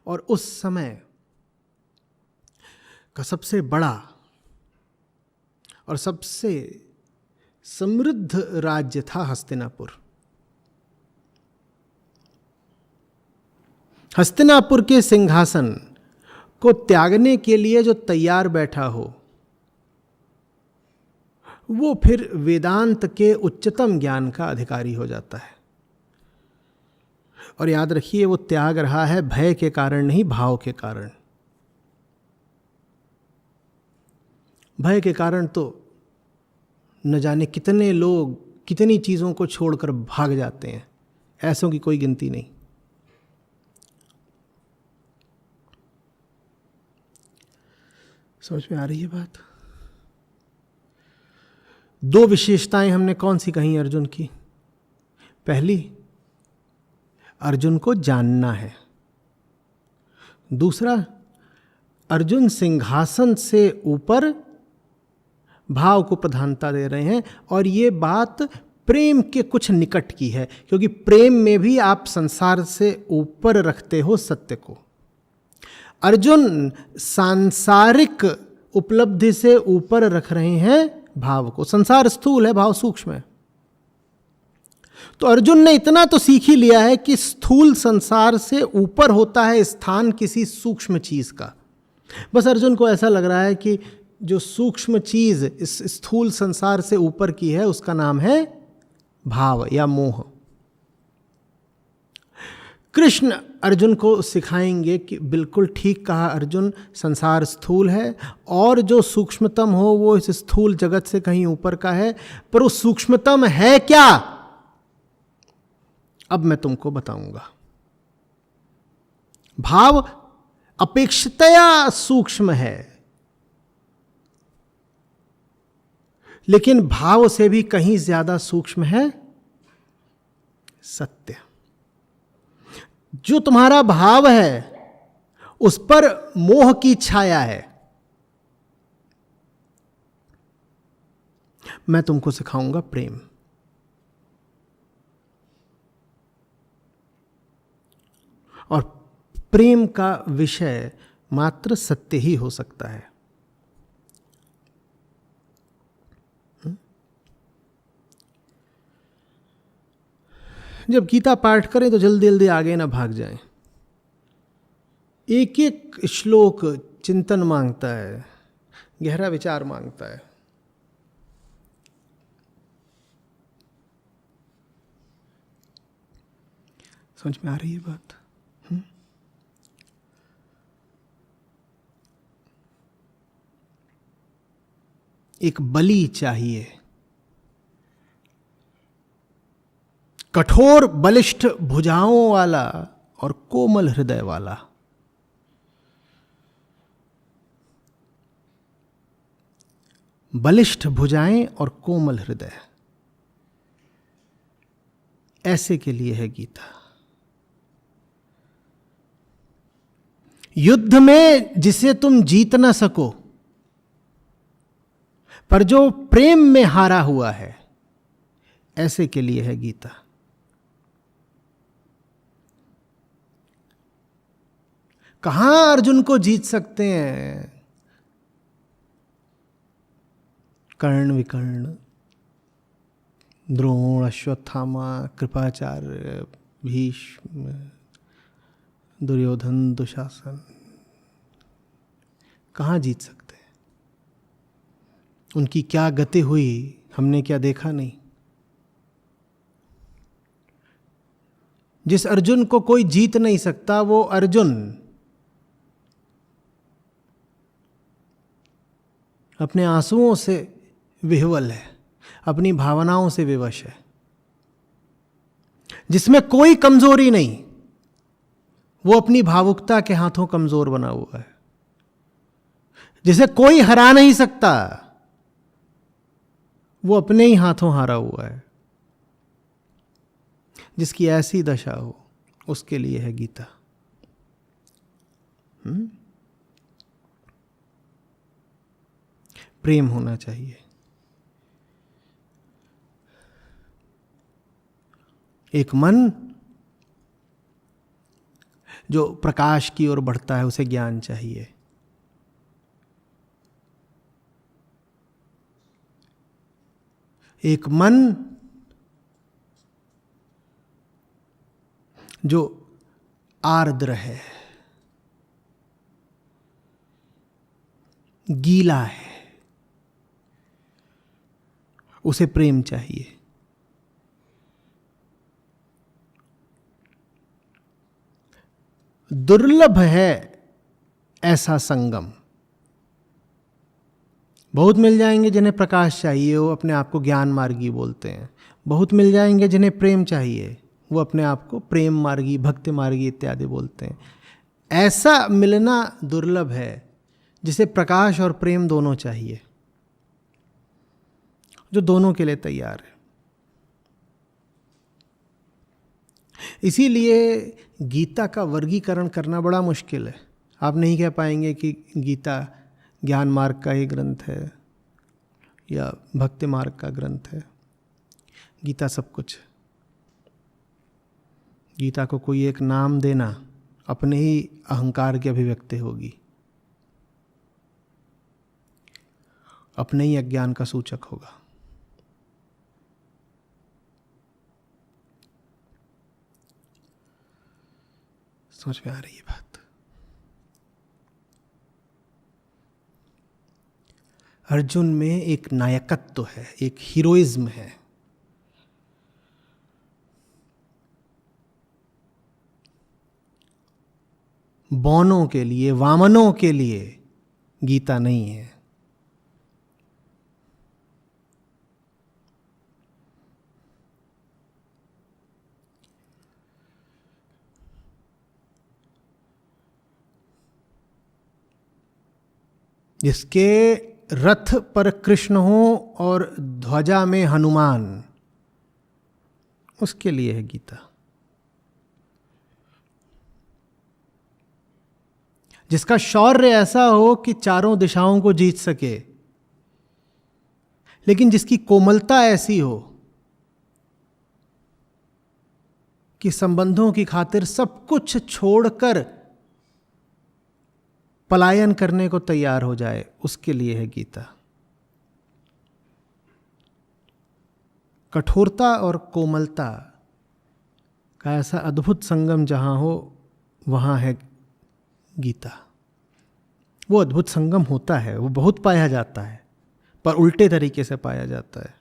और उस समय का सबसे बड़ा और सबसे समृद्ध राज्य था हस्तिनापुर। हस्तिनापुर के सिंहासन को त्यागने के लिए जो तैयार बैठा हो, वो फिर वेदांत के उच्चतम ज्ञान का अधिकारी हो जाता है। और याद रखिए, वो त्याग रहा है भय के कारण नहीं, भाव के कारण। भय के कारण तो न जाने कितने लोग कितनी चीज़ों को छोड़कर भाग जाते हैं, ऐसों की कोई गिनती नहीं। समझ में आ रही है बात? दो विशेषताएं हमने कौन सी कही अर्जुन की? पहली, अर्जुन को जानना है। दूसरा, अर्जुन सिंहासन से ऊपर भाव को प्रधानता दे रहे हैं। और ये बात प्रेम के कुछ निकट की है, क्योंकि प्रेम में भी आप संसार से ऊपर रखते हो सत्य को। अर्जुन सांसारिक उपलब्धि से ऊपर रख रहे हैं भाव को। संसार स्थूल है, भाव सूक्ष्म है। तो अर्जुन ने इतना तो सीख ही लिया है कि स्थूल संसार से ऊपर होता है स्थान किसी सूक्ष्म चीज का। बस अर्जुन को ऐसा लग रहा है कि जो सूक्ष्म चीज इस स्थूल संसार से ऊपर की है, उसका नाम है भाव या मोह। कृष्ण अर्जुन को सिखाएंगे कि बिल्कुल ठीक कहा अर्जुन, संसार स्थूल है और जो सूक्ष्मतम हो वो इस स्थूल जगत से कहीं ऊपर का है। पर वो सूक्ष्मतम है क्या, अब मैं तुमको बताऊंगा। भाव अपेक्षितया सूक्ष्म है, लेकिन भाव से भी कहीं ज्यादा सूक्ष्म है सत्य। जो तुम्हारा भाव है उस पर मोह की छाया है। मैं तुमको सिखाऊंगा प्रेम। और प्रेम का विषय मात्र सत्य ही हो सकता है। जब गीता पाठ करें तो जल्दी जल्दी आगे ना भाग जाएं। एक एक श्लोक चिंतन मांगता है, गहरा विचार मांगता है। समझ में आ रही है बात? एक बलि चाहिए, कठोर बलिष्ठ भुजाओं वाला और कोमल हृदय वाला। बलिष्ठ भुजाएं और कोमल हृदय, ऐसे के लिए है गीता। युद्ध में जिसे तुम जीत ना सको, पर जो प्रेम में हारा हुआ है, ऐसे के लिए है गीता। कहां अर्जुन को जीत सकते हैं? कर्ण विकर्ण, द्रोण, अश्वत्थामा, कृपाचार्य, भीष्म, दुर्योधन, दुशासन, कहां जीत सकते हैं? उनकी क्या गति हुई, हमने क्या देखा नहीं। जिस अर्जुन को कोई जीत नहीं सकता, वो अर्जुन अपने आंसुओं से विह्वल है, अपनी भावनाओं से विवश है, जिसमें कोई कमजोरी नहीं, वो अपनी भावुकता के हाथों कमजोर बना हुआ है। जिसे कोई हरा नहीं सकता, वो अपने ही हाथों हारा हुआ है। जिसकी ऐसी दशा हो, उसके लिए है गीता। प्रेम होना चाहिए। एक मन जो प्रकाश की ओर बढ़ता है उसे ज्ञान चाहिए। एक मन जो आर्द्र है, गीला है, उसे प्रेम चाहिए। दुर्लभ है ऐसा संगम। बहुत मिल जाएंगे जिन्हें प्रकाश चाहिए, वो अपने आप को ज्ञान मार्गी बोलते हैं। बहुत मिल जाएंगे जिन्हें प्रेम चाहिए, वो अपने आप को प्रेम मार्गी, भक्ति मार्गी इत्यादि बोलते हैं। ऐसा मिलना दुर्लभ है जिसे प्रकाश और प्रेम दोनों चाहिए, जो दोनों के लिए तैयार है। इसीलिए गीता का वर्गीकरण करना बड़ा मुश्किल है। आप नहीं कह पाएंगे कि गीता ज्ञान मार्ग का ही ग्रंथ है या भक्ति मार्ग का ग्रंथ है। गीता सब कुछ। गीता को कोई एक नाम देना अपने ही अहंकार की अभिव्यक्ति होगी, अपने ही अज्ञान का सूचक होगा। समझ में आ रही है बात? अर्जुन में एक नायकत्व है, एक हीरोइज्म है। बौनों के लिए, वामनों के लिए गीता नहीं है। जिसके रथ पर कृष्ण हो और ध्वजा में हनुमान, उसके लिए है गीता। जिसका शौर्य ऐसा हो कि चारों दिशाओं को जीत सके, लेकिन जिसकी कोमलता ऐसी हो कि संबंधों की खातिर सब कुछ छोड़कर पलायन करने को तैयार हो जाए, उसके लिए है गीता। कठोरता और कोमलता का ऐसा अद्भुत संगम जहां हो, वहां है गीता। वो अद्भुत संगम होता है, वो बहुत पाया जाता है, पर उल्टे तरीके से पाया जाता है।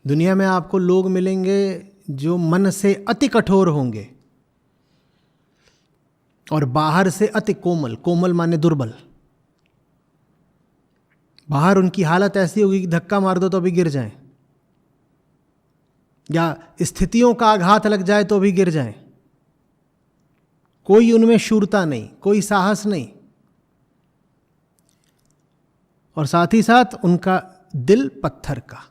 दुनिया में आपको लोग मिलेंगे जो मन से अति कठोर होंगे और बाहर से अति कोमल। कोमल माने दुर्बल। बाहर उनकी हालत ऐसी होगी कि धक्का मार दो तो अभी गिर जाएं, या स्थितियों का आघात लग जाए तो भी गिर जाएं। कोई उनमें शूरता नहीं, कोई साहस नहीं, और साथ ही साथ उनका दिल पत्थर का,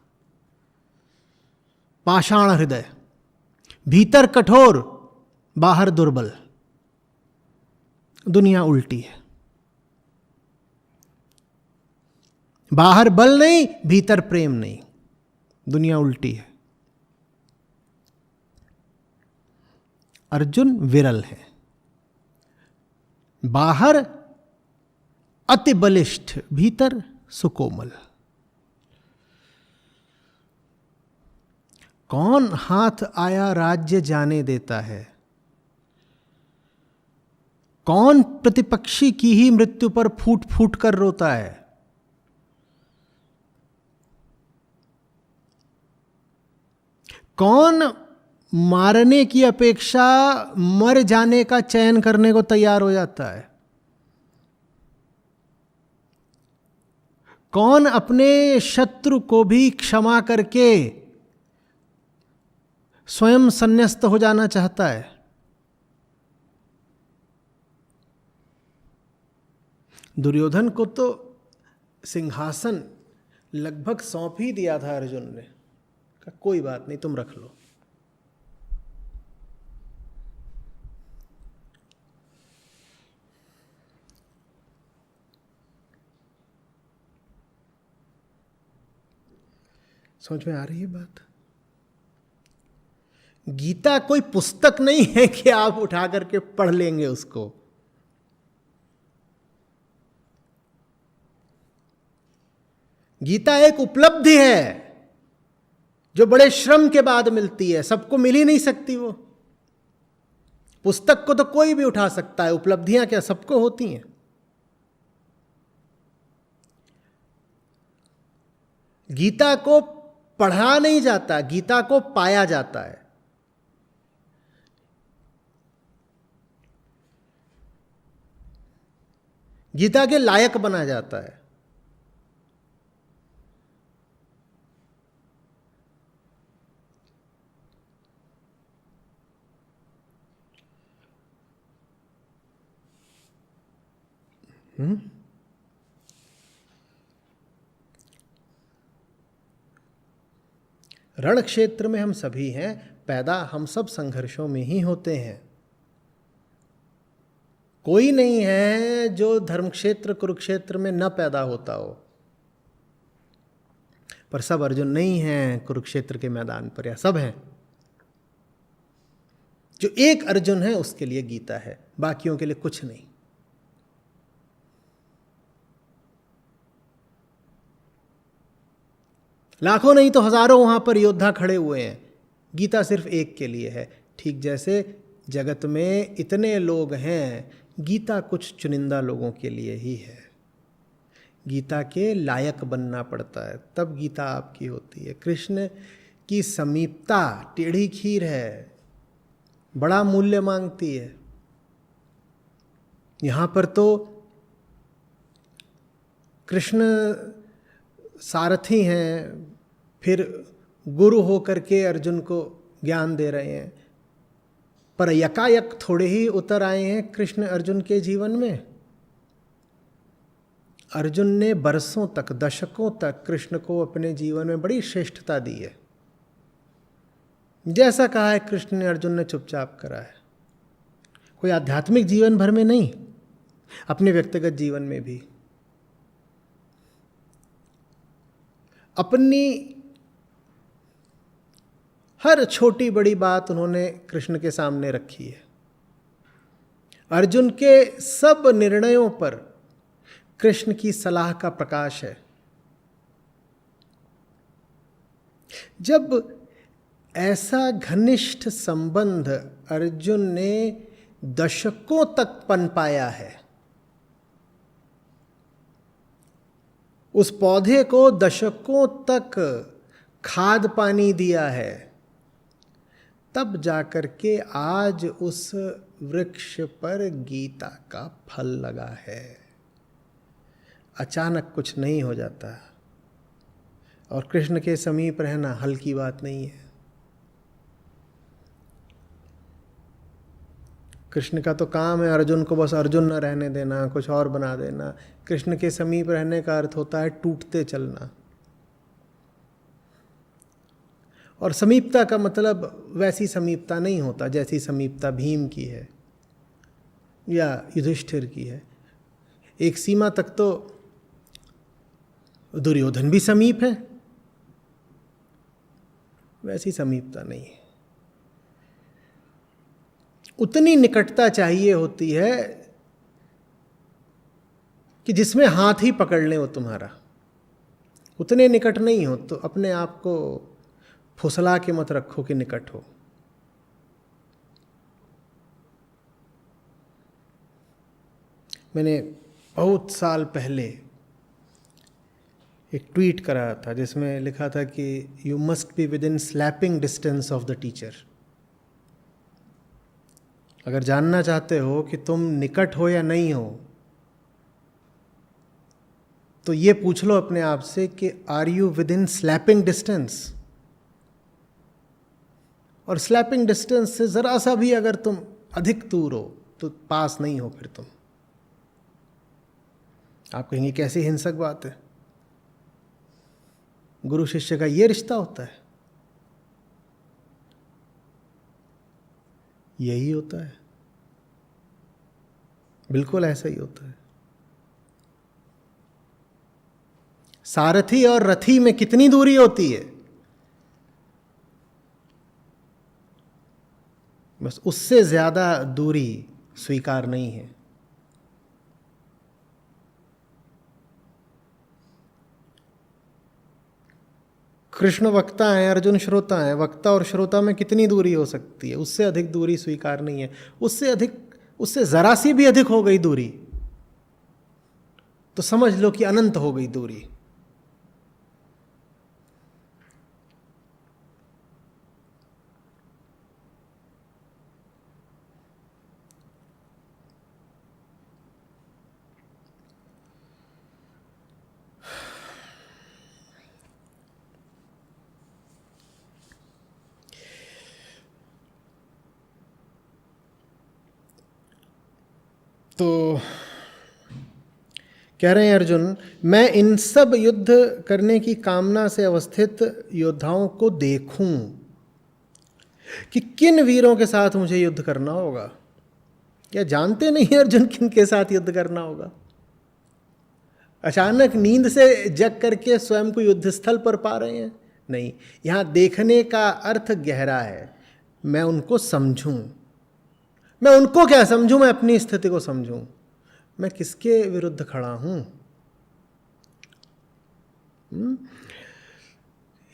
पाषाण हृदय, भीतर कठोर, बाहर दुर्बल। दुनिया उल्टी है। बाहर बल नहीं, भीतर प्रेम नहीं। दुनिया उल्टी है। अर्जुन विरल है। बाहर अति बलिष्ठ, भीतर सुकोमल। कौन हाथ आया राज्य जाने देता है? कौन प्रतिपक्षी की ही मृत्यु पर फूट फूट कर रोता है? कौन मारने की अपेक्षा मर जाने का चयन करने को तैयार हो जाता है? कौन अपने शत्रु को भी क्षमा करके स्वयं संन्यस्त हो जाना चाहता है? दुर्योधन को तो सिंहासन लगभग सौंप ही दिया था अर्जुन ने। कहा कोई बात नहीं, तुम रख लो। समझ में आ रही है बात? गीता कोई पुस्तक नहीं है कि आप उठा करके पढ़ लेंगे उसको। गीता एक उपलब्धि है जो बड़े श्रम के बाद मिलती है, सबको मिल ही नहीं सकती। वो पुस्तक को तो कोई भी उठा सकता है, उपलब्धियां क्या सबको होती हैं। गीता को पढ़ा नहीं जाता, गीता को पाया जाता है। गीता के लायक बना जाता है। रण क्षेत्र में हम सभी हैं, पैदा हम सब संघर्षों में ही होते हैं। कोई नहीं है जो धर्म क्षेत्र कुरुक्षेत्र में न पैदा होता हो, पर सब अर्जुन नहीं हैं कुरुक्षेत्र के मैदान पर, या सब हैं। जो एक अर्जुन है उसके लिए गीता है, बाकियों के लिए कुछ नहीं। लाखों नहीं तो हजारों वहां पर योद्धा खड़े हुए हैं, गीता सिर्फ एक के लिए है। ठीक जैसे जगत में इतने लोग हैं, गीता कुछ चुनिंदा लोगों के लिए ही है। गीता के लायक बनना पड़ता है, तब गीता आपकी होती है। कृष्ण की समीपता टेढ़ी खीर है, बड़ा मूल्य मांगती है। यहां पर तो कृष्ण सारथी हैं, फिर गुरु होकर के अर्जुन को ज्ञान दे रहे हैं, पर यकायक थोड़े ही उतर आए हैं कृष्ण अर्जुन के जीवन में। अर्जुन ने बरसों तक, दशकों तक कृष्ण को अपने जीवन में बड़ी श्रेष्ठता दी है। जैसा कहा है कृष्ण ने, अर्जुन ने चुपचाप करा है। कोई आध्यात्मिक जीवन भर में नहीं, अपने व्यक्तिगत जीवन में भी अपनी हर छोटी बड़ी बात उन्होंने कृष्ण के सामने रखी है। अर्जुन के सब निर्णयों पर कृष्ण की सलाह का प्रकाश है। जब ऐसा घनिष्ठ संबंध अर्जुन ने दशकों तक पनपाया है, उस पौधे को दशकों तक खाद पानी दिया है, तब जाकर के आज उस वृक्ष पर गीता का फल लगा है। अचानक कुछ नहीं हो जाता, और कृष्ण के समीप रहना हल्की बात नहीं है। कृष्ण का तो काम है अर्जुन को बस अर्जुन न रहने देना, कुछ और बना देना। कृष्ण के समीप रहने का अर्थ होता है टूटते चलना। और समीपता का मतलब वैसी समीपता नहीं होता जैसी समीपता भीम की है या युधिष्ठिर की है। एक सीमा तक तो दुर्योधन भी समीप है, वैसी समीपता नहीं है। उतनी निकटता चाहिए होती है कि जिसमें हाथ ही पकड़ लें वो तुम्हारा। उतने निकट नहीं हो तो अपने आप को फुसला के मत रखो कि निकट हो। मैंने बहुत साल पहले एक ट्वीट करा था जिसमें लिखा था कि you must be with in slapping distance of the teacher. अगर जानना चाहते हो कि तुम निकट हो या नहीं हो, तो ये पूछ लो अपने आप से कि are you within slapping distance. और स्लैपिंग डिस्टेंस से ज़रा सा भी अगर तुम अधिक दूर हो तो पास नहीं हो। फिर तुम आप कहेंगे कैसी हिंसक बात है। गुरु शिष्य का ये रिश्ता होता है, यही होता है, बिल्कुल ऐसा ही होता है। सारथी और रथी में कितनी दूरी होती है। बस उससे ज़्यादा दूरी स्वीकार नहीं है। कृष्ण वक्ता हैं, अर्जुन श्रोता हैं। वक्ता और श्रोता में कितनी दूरी हो सकती है? उससे अधिक दूरी स्वीकार नहीं है। उससे ज़रा सी भी अधिक हो गई दूरी तो समझ लो कि अनंत हो गई दूरी। तो कह रहे हैं अर्जुन, मैं इन सब युद्ध करने की कामना से अवस्थित योद्धाओं को देखूं कि किन वीरों के साथ मुझे युद्ध करना होगा। क्या जानते नहीं अर्जुन किन के साथ युद्ध करना होगा? अचानक नींद से जग करके स्वयं को युद्ध स्थल पर पा रहे हैं? नहीं, यहां देखने का अर्थ गहरा है। मैं उनको समझूं। मैं उनको क्या समझूं? मैं अपनी स्थिति को समझूं। मैं किसके विरुद्ध खड़ा हूं?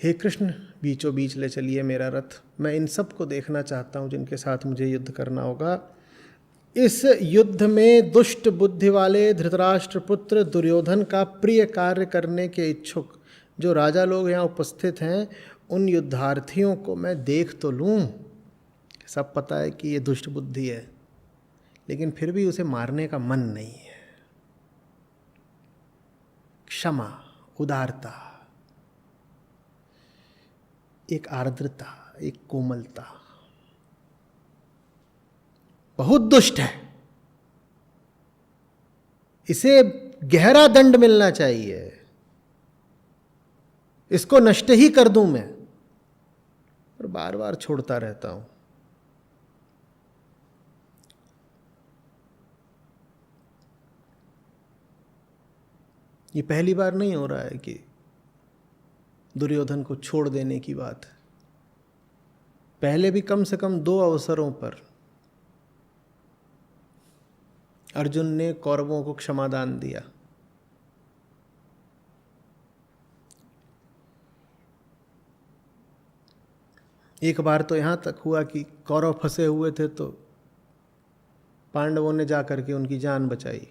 हे कृष्ण, बीचों बीच ले चलिए मेरा रथ। मैं इन सब को देखना चाहता हूं जिनके साथ मुझे युद्ध करना होगा। इस युद्ध में दुष्ट बुद्धि वाले धृतराष्ट्र पुत्र दुर्योधन का प्रिय कार्य करने के इच्छुक जो राजा लोग यहाँ उपस्थित हैं, उन युद्धार्थियों को मैं देख तो लूँ। सब पता है कि ये दुष्ट बुद्धि है, लेकिन फिर भी उसे मारने का मन नहीं है। क्षमा, उदारता, एक आर्द्रता, एक कोमलता। बहुत दुष्ट है, इसे गहरा दंड मिलना चाहिए, इसको नष्ट ही कर दूं मैं, पर बार बार छोड़ता रहता हूं। ये पहली बार नहीं हो रहा है कि दुर्योधन को छोड़ देने की बात। पहले भी कम से कम 2 अवसरों पर अर्जुन ने कौरवों को क्षमादान दिया। एक बार तो यहां तक हुआ कि कौरव फंसे हुए थे तो पांडवों ने जाकर के उनकी जान बचाई।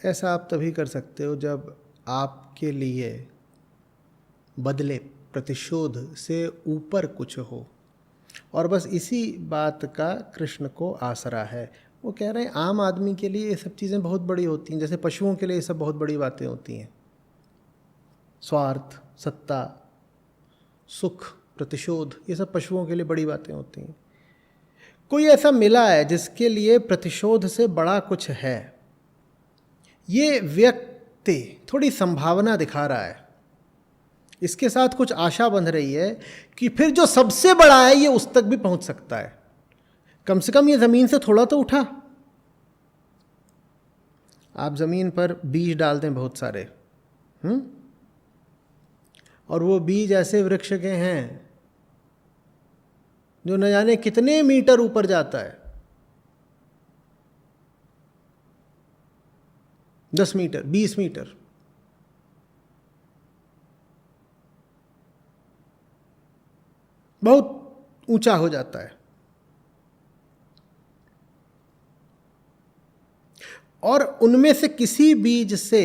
ऐसा आप तभी कर सकते हो जब आपके लिए बदले, प्रतिशोध से ऊपर कुछ हो। और बस इसी बात का कृष्ण को आसरा है। वो कह रहे हैं आम आदमी के लिए ये सब चीज़ें बहुत बड़ी होती हैं, जैसे पशुओं के लिए ये सब बहुत बड़ी बातें होती हैं। स्वार्थ, सत्ता, सुख, प्रतिशोध, ये सब पशुओं के लिए बड़ी बातें होती हैं। कोई ऐसा मिला है जिसके लिए प्रतिशोध से बड़ा कुछ है। ये व्यक्ति थोड़ी संभावना दिखा रहा है, इसके साथ कुछ आशा बंध रही है कि फिर जो सबसे बड़ा है ये उस तक भी पहुंच सकता है। कम से कम ये ज़मीन से थोड़ा तो उठा। आप ज़मीन पर बीज डालते हैं बहुत सारे, और वो बीज ऐसे वृक्ष के हैं जो न जाने कितने मीटर ऊपर जाता है। 10 मीटर, 20 मीटर। बहुत ऊंचा हो जाता है। और उनमें से किसी बीज से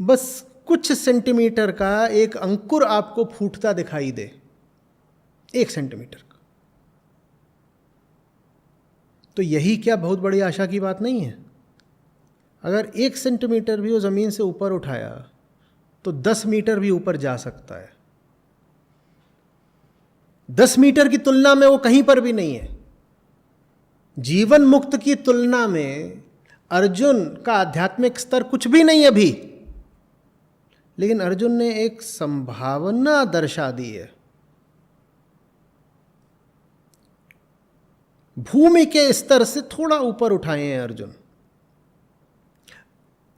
बस कुछ सेंटीमीटर का एक अंकुर आपको फूटता दिखाई दे, 1 सेंटीमीटर का, तो यही क्या बहुत बड़ी आशा की बात नहीं है? अगर 1 सेंटीमीटर भी वो ज़मीन से ऊपर उठाया तो 10 मीटर भी ऊपर जा सकता है। 10 मीटर की तुलना में वो कहीं पर भी नहीं है। जीवन मुक्त की तुलना में अर्जुन का आध्यात्मिक स्तर कुछ भी नहीं है अभी, लेकिन अर्जुन ने एक संभावना दर्शा दी है। भूमि के स्तर से थोड़ा ऊपर उठाए हैं अर्जुन।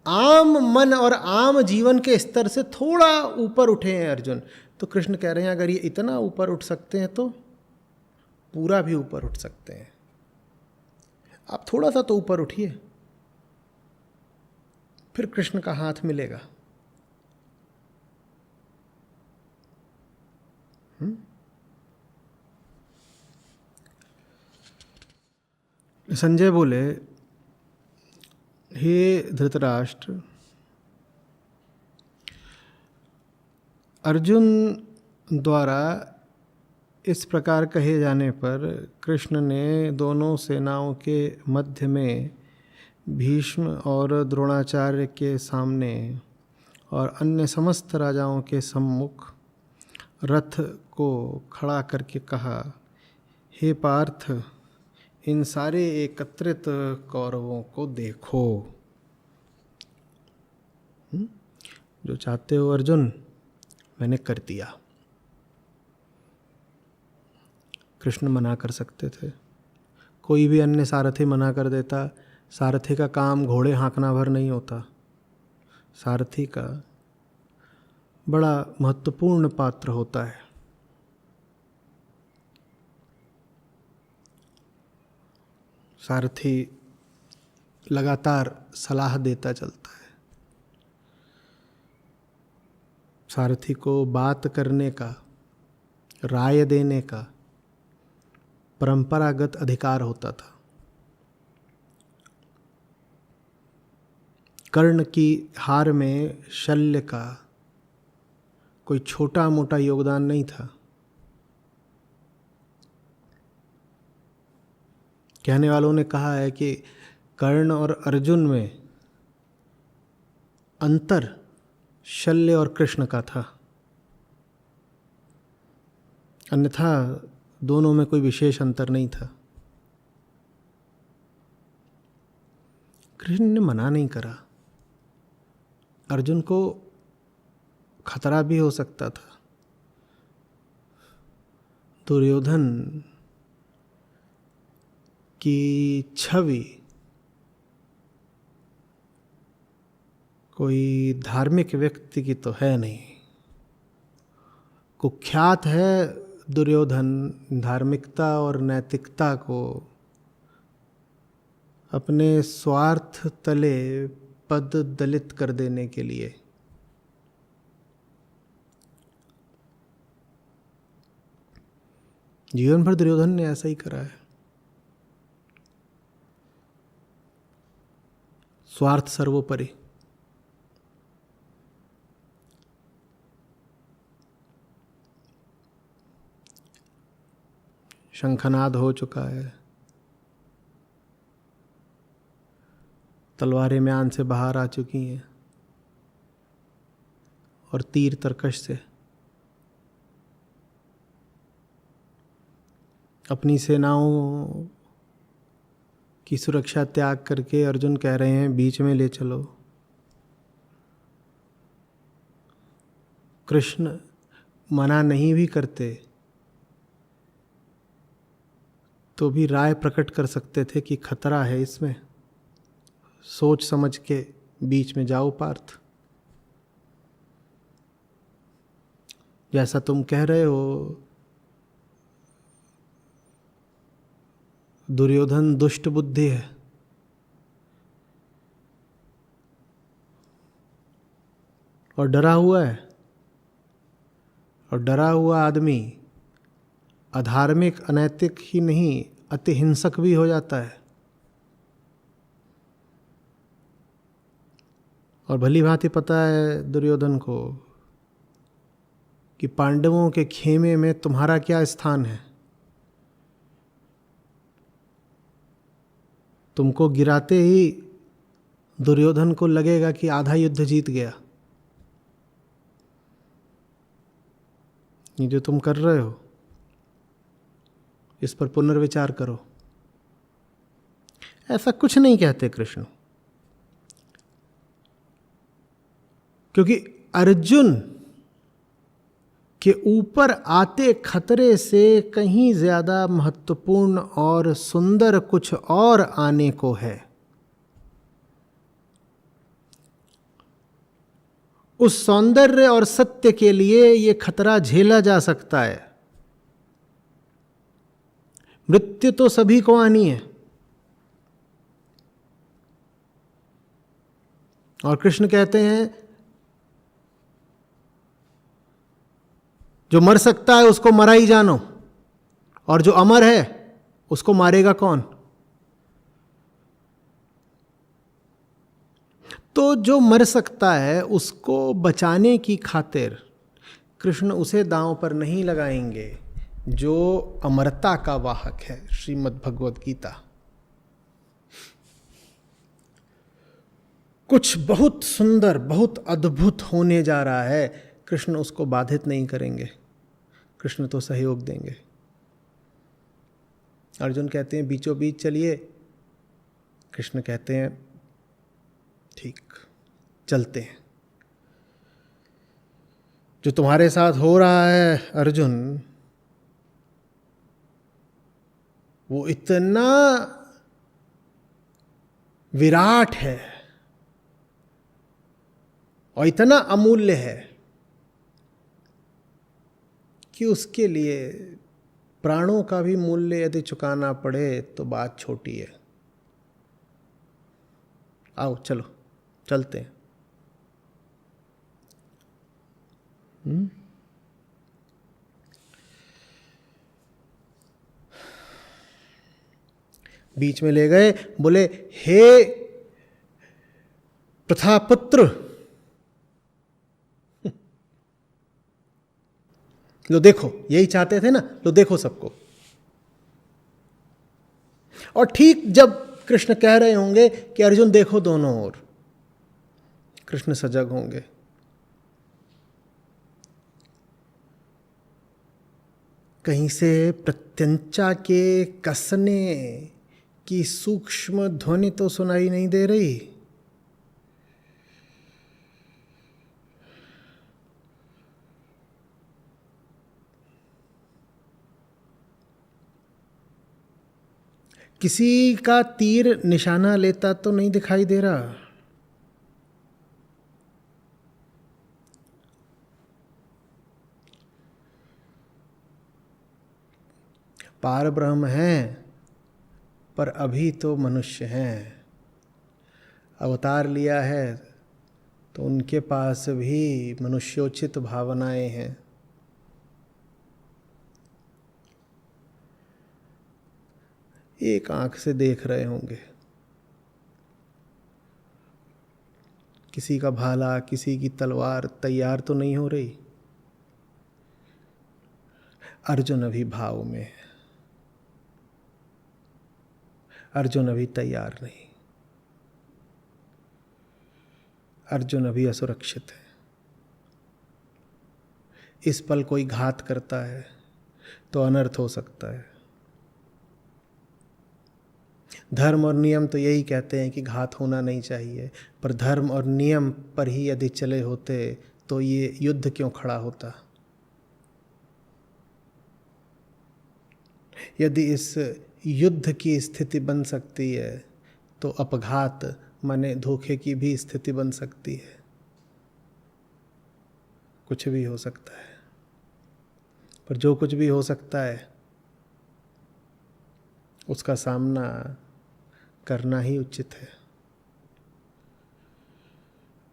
आम मन और आम जीवन के स्तर से थोड़ा ऊपर उठे हैं अर्जुन। तो कृष्ण कह रहे हैं अगर ये इतना ऊपर उठ सकते हैं तो पूरा भी ऊपर उठ सकते हैं। आप थोड़ा सा तो ऊपर उठिए, फिर कृष्ण का हाथ मिलेगा। संजय बोले, हे धृतराष्ट्र, अर्जुन द्वारा इस प्रकार कहे जाने पर कृष्ण ने दोनों सेनाओं के मध्य में भीष्म और द्रोणाचार्य के सामने और अन्य समस्त राजाओं के सम्मुख रथ को खड़ा करके कहा, हे पार्थ, इन सारे एकत्रित कौरवों को देखो। जो चाहते हो अर्जुन, मैंने कर दिया। कृष्ण मना कर सकते थे, कोई भी अन्य सारथी मना कर देता। सारथी का काम घोड़े हाँकना भर नहीं होता। सारथी का बड़ा महत्वपूर्ण पात्र होता है। सारथी लगातार सलाह देता चलता है। सारथी को बात करने का, राय देने का परंपरागत अधिकार होता था। कर्ण की हार में शल्य का कोई छोटा मोटा योगदान नहीं था। कहने वालों ने कहा है कि कर्ण और अर्जुन में अंतर शल्य और कृष्ण का था, अन्यथा दोनों में कोई विशेष अंतर नहीं था। कृष्ण ने मना नहीं करा। अर्जुन को खतरा भी हो सकता था। दुर्योधन की छवि कोई धार्मिक व्यक्ति की तो है नहीं। कुख्यात है दुर्योधन धार्मिकता और नैतिकता को अपने स्वार्थ तले पद दलित कर देने के लिए। जीवन भर दुर्योधन ने ऐसा ही करा है। स्वार्थ सर्वोपरि। शंखनाद हो चुका है, तलवारें म्यान से बाहर आ चुकी हैं और तीर तरकश से अपनी सेनाओं की सुरक्षा त्याग करके अर्जुन कह रहे हैं बीच में ले चलो। कृष्ण मना नहीं भी करते तो भी राय प्रकट कर सकते थे कि खतरा है इसमें, सोच समझ के बीच में जाओ पार्थ। जैसा तुम कह रहे हो दुर्योधन दुष्ट बुद्धि है, और डरा हुआ है, और डरा हुआ आदमी अधार्मिक अनैतिक ही नहीं अति हिंसक भी हो जाता है। और भली भांति पता है दुर्योधन को कि पांडवों के खेमे में तुम्हारा क्या स्थान है। तुमको गिराते ही दुर्योधन को लगेगा कि आधा युद्ध जीत गया। ये जो तुम कर रहे हो इस पर पुनर्विचार करो। ऐसा कुछ नहीं कहते कृष्ण, क्योंकि अर्जुन के ऊपर आते खतरे से कहीं ज्यादा महत्वपूर्ण और सुंदर कुछ और आने को है। उस सौंदर्य और सत्य के लिए ये खतरा झेला जा सकता है। मृत्यु तो सभी को आनी है, और कृष्ण कहते हैं जो मर सकता है उसको मरा ही जानो, और जो अमर है उसको मारेगा कौन? तो जो मर सकता है उसको बचाने की खातिर कृष्ण उसे दांव पर नहीं लगाएंगे जो अमरता का वाहक है। श्रीमद् भगवद गीता कुछ बहुत सुंदर, बहुत अद्भुत होने जा रहा है, कृष्ण उसको बाधित नहीं करेंगे, कृष्ण तो सहयोग देंगे। अर्जुन कहते हैं बीचों बीच चलिए, कृष्ण कहते हैं ठीक, चलते हैं। जो तुम्हारे साथ हो रहा है अर्जुन, वो इतना विराट है और इतना अमूल्य है कि उसके लिए प्राणों का भी मूल्य यदि चुकाना पड़े तो बात छोटी है। आओ चलो चलते हैं। बीच में ले गए, बोले हे प्रथापुत्र, लो देखो, यही चाहते थे ना, लो देखो सबको। और ठीक जब कृष्ण कह रहे होंगे कि अर्जुन देखो दोनों ओर, कृष्ण सजग होंगे। कहीं से प्रत्यंचा के कसने की सूक्ष्म ध्वनि तो सुनाई नहीं दे रही। किसी का तीर निशाना लेता तो नहीं दिखाई दे रहा। पार ब्रह्म हैं पर अभी तो मनुष्य हैं। अवतार लिया है तो उनके पास भी मनुष्योचित भावनाएं हैं। एक आंख से देख रहे होंगे, किसी का भाला, किसी की तलवार तैयार तो नहीं हो रही। अर्जुन अभी भाव में है, अर्जुन अभी तैयार नहीं, अर्जुन अभी असुरक्षित है। इस पल कोई घात करता है तो अनर्थ हो सकता है। धर्म और नियम तो यही कहते हैं कि घात होना नहीं चाहिए, पर धर्म और नियम पर ही यदि चले होते तो ये युद्ध क्यों खड़ा होता? यदि इस युद्ध की स्थिति बन सकती है तो अपघात माने धोखे की भी स्थिति बन सकती है। कुछ भी हो सकता है, पर जो कुछ भी हो सकता है उसका सामना करना ही उचित है।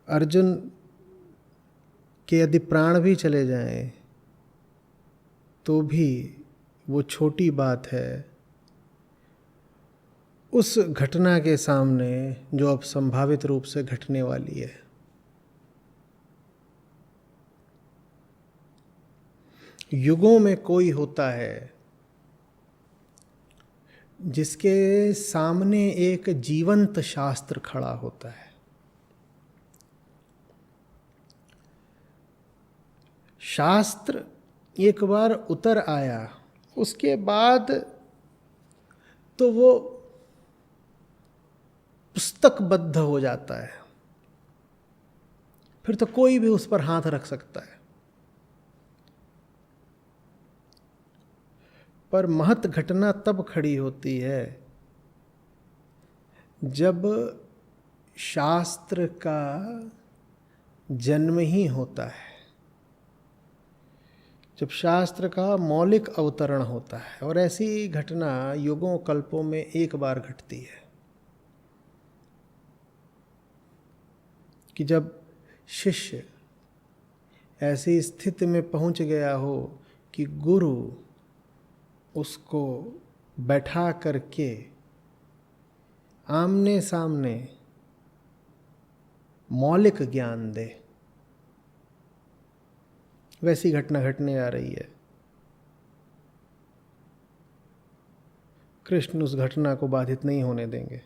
अर्जुन के यदि प्राण भी चले जाएं तो भी वो छोटी बात है उस घटना के सामने जो अब संभावित रूप से घटने वाली है। युगों में कोई होता है जिसके सामने एक जीवंत शास्त्र खड़ा होता है। शास्त्र एक बार उतर आया, उसके बाद तो वो पुस्तकबद्ध हो जाता है, फिर तो कोई भी उस पर हाथ रख सकता है। पर महत घटना तब खड़ी होती है जब शास्त्र का जन्म ही होता है, जब शास्त्र का मौलिक अवतरण होता है। और ऐसी घटना युगों कल्पों में एक बार घटती है कि जब शिष्य ऐसी स्थिति में पहुंच गया हो कि गुरु उसको बैठा करके आमने सामने मौलिक ज्ञान दे, वैसी घटना घटने आ रही है। कृष्ण उस घटना को बाधित नहीं होने देंगे।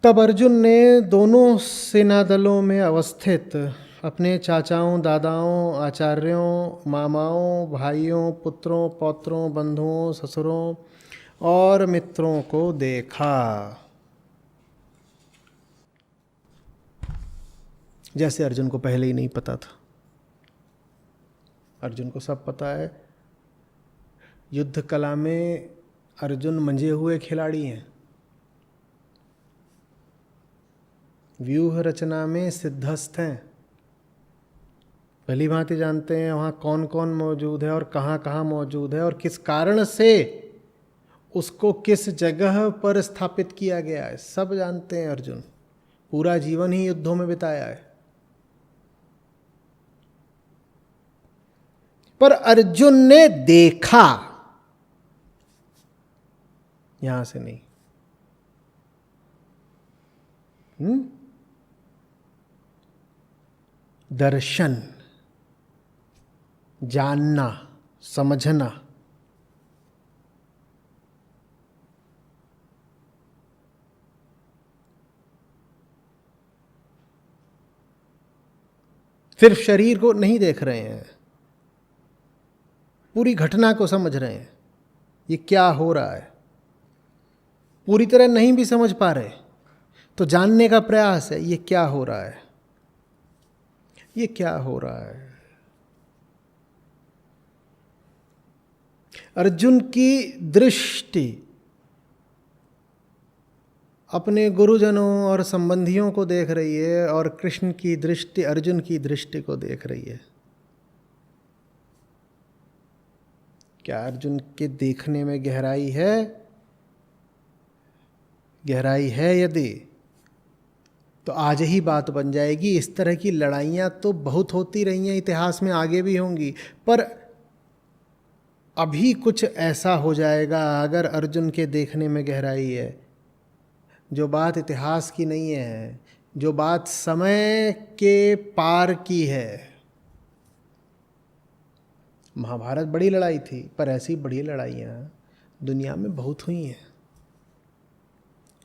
तब अर्जुन ने दोनों सेना दलों में अवस्थित अपने चाचाओं, दादाओं, आचार्यों, मामाओं, भाइयों, पुत्रों, पौत्रों, बंधुओं, ससुरों और मित्रों को देखा, जैसे अर्जुन को पहले ही नहीं पता था। अर्जुन को सब पता है। युद्ध कला में अर्जुन मंजे हुए खिलाड़ी हैं, व्यूह रचना में सिद्धस्थ हैं, भली भांति जानते हैं वहाँ कौन कौन मौजूद है और कहाँ कहाँ मौजूद है और किस कारण से उसको किस जगह पर स्थापित किया गया है, सब जानते हैं। अर्जुन पूरा जीवन ही युद्धों में बिताया है। पर अर्जुन ने देखा, यहां से नहीं। दर्शन, जानना, समझना। सिर्फ शरीर को नहीं देख रहे हैं, पूरी घटना को समझ रहे हैं। ये क्या हो रहा है पूरी तरह नहीं भी समझ पा रहे तो जानने का प्रयास है, ये क्या हो रहा है, ये क्या हो रहा है। अर्जुन की दृष्टि अपने गुरुजनों और संबंधियों को देख रही है और कृष्ण की दृष्टि अर्जुन की दृष्टि को देख रही है। क्या अर्जुन के देखने में गहराई है? गहराई है यदि, तो आज ही बात बन जाएगी। इस तरह की लड़ाइयाँ तो बहुत होती रही हैं इतिहास में, आगे भी होंगी, पर अभी कुछ ऐसा हो जाएगा अगर अर्जुन के देखने में गहराई है। जो बात इतिहास की नहीं है, जो बात समय के पार की है। महाभारत बड़ी लड़ाई थी, पर ऐसी बड़ी लड़ाइयाँ दुनिया में बहुत हुई हैं।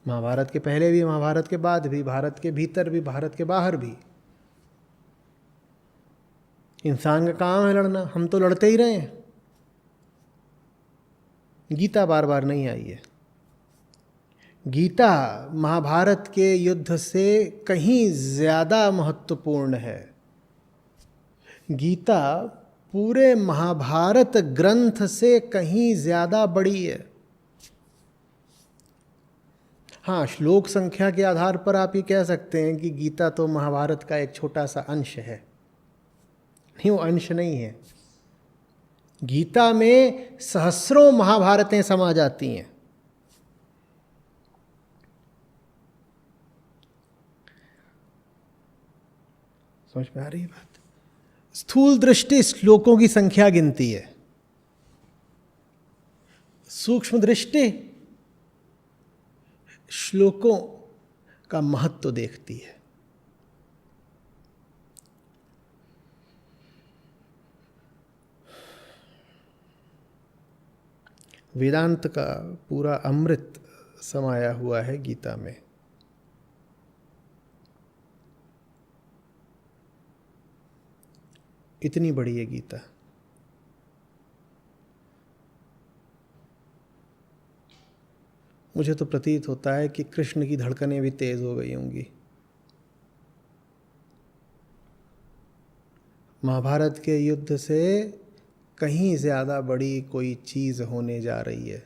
महाभारत के पहले भी, महाभारत के बाद भी, भारत के भीतर भी, भारत के बाहर भी। इंसान का काम है लड़ना, हम तो लड़ते ही रहे हैं। गीता बार बार नहीं आई है। गीता महाभारत के युद्ध से कहीं ज़्यादा महत्वपूर्ण है। गीता पूरे महाभारत ग्रंथ से कहीं ज़्यादा बड़ी है। हाँ, श्लोक संख्या के आधार पर आप ये कह सकते हैं कि गीता तो महाभारत का एक छोटा सा अंश है। नहीं, वो अंश नहीं है। गीता में सहस्रों महाभारतें समा जाती हैं। समझ में आ रही है बात? स्थूल दृष्टि श्लोकों की संख्या गिनती है, सूक्ष्म दृष्टि श्लोकों का महत्व देखती है। वेदांत का पूरा अमृत समाया हुआ है गीता में। इतनी बड़ी है गीता। मुझे तो प्रतीत होता है कि कृष्ण की धड़कनें भी तेज हो गई होंगी। महाभारत के युद्ध से कहीं ज़्यादा बड़ी कोई चीज़ होने जा रही है।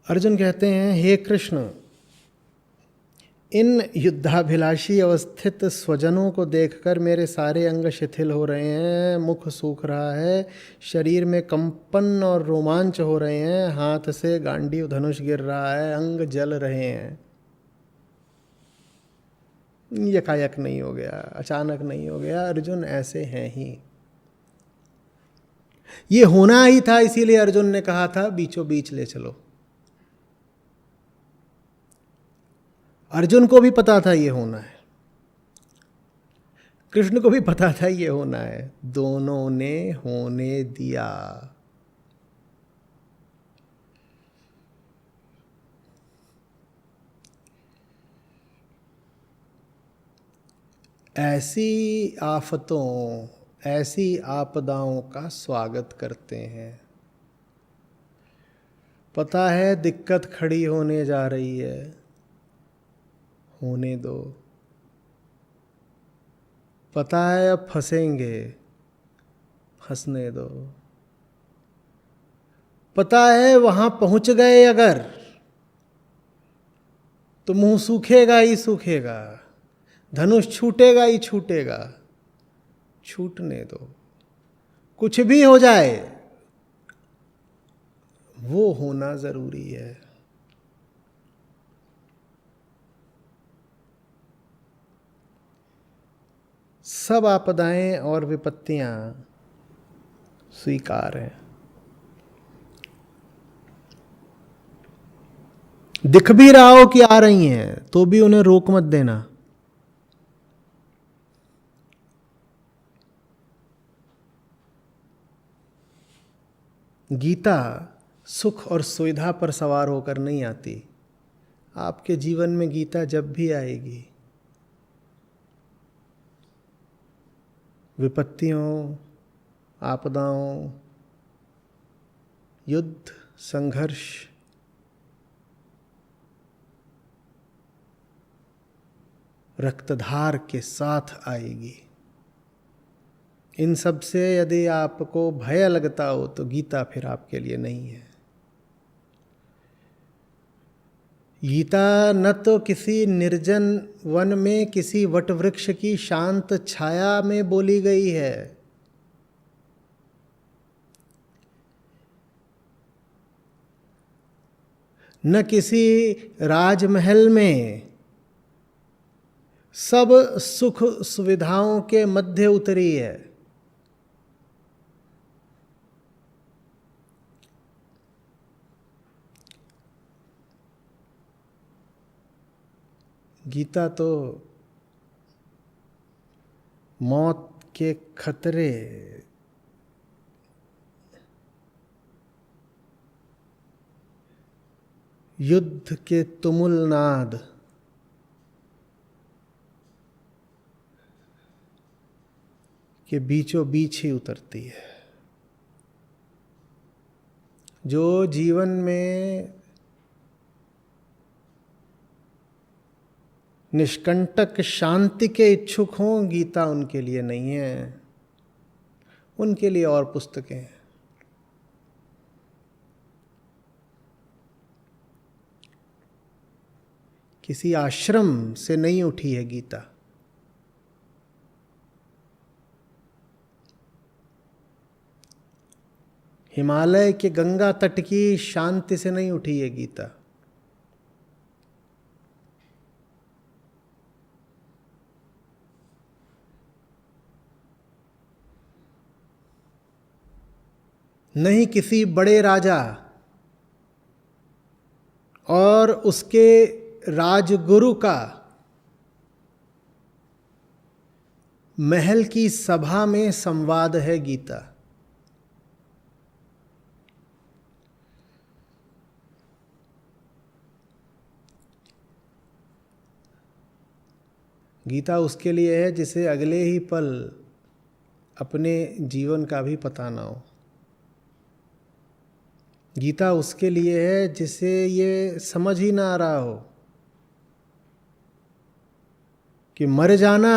अर्जुन कहते हैं, हे कृष्ण, इन युद्धाभिलाषी अवस्थित स्वजनों को देखकर मेरे सारे अंग शिथिल हो रहे हैं, मुख सूख रहा है, शरीर में कंपन और रोमांच हो रहे हैं, हाथ से गांडीव धनुष गिर रहा है, अंग जल रहे हैं। यकायक नहीं हो गया, अचानक नहीं हो गया, अर्जुन ऐसे हैं ही। ये होना ही था, इसीलिए अर्जुन ने कहा था बीचों बीच ले चलो। अर्जुन को भी पता था ये होना है, कृष्ण को भी पता था ये होना है, दोनों ने होने दिया। ऐसी आफतों, ऐसी आपदाओं का स्वागत करते हैं। पता है दिक्कत खड़ी होने जा रही है, होने दो। पता है अब फंसेंगे, फंसने दो। पता है वहां पहुंच गए अगर तो मुंह सूखेगा ही सूखेगा, धनुष छूटेगा ही छूटेगा, छूटने दो। कुछ भी हो जाए वो होना जरूरी है। सब आपदाएं और विपत्तियां स्वीकार हैं। दिख भी रहा हो कि आ रही हैं तो भी उन्हें रोक मत देना। गीता सुख और सुविधा पर सवार होकर नहीं आती। आपके जीवन में गीता जब भी आएगी, विपत्तियों, आपदाओं, युद्ध, संघर्ष, रक्तधार के साथ आएगी। इन सब से यदि आपको भय लगता हो तो गीता फिर आपके लिए नहीं है। गीता न तो किसी निर्जन वन में किसी वट वृक्ष की शांत छाया में बोली गई है, न किसी राजमहल में सब सुख सुविधाओं के मध्य उतरी है। गीता तो मौत के खतरे, युद्ध के तुमुल नाद, के बीचों बीच ही उतरती है। जो जीवन में निष्कंटक शांति के इच्छुक हों, गीता उनके लिए नहीं है। उनके लिए और पुस्तकें हैं। किसी आश्रम से नहीं उठी है गीता। हिमालय के गंगा तट की शांति से नहीं उठी है गीता। नहीं किसी बड़े राजा और उसके राजगुरु का महल की सभा में संवाद है गीता। गीता उसके लिए है जिसे अगले ही पल अपने जीवन का भी पता ना हो। गीता उसके लिए है जिसे ये समझ ही ना आ रहा हो कि मर जाना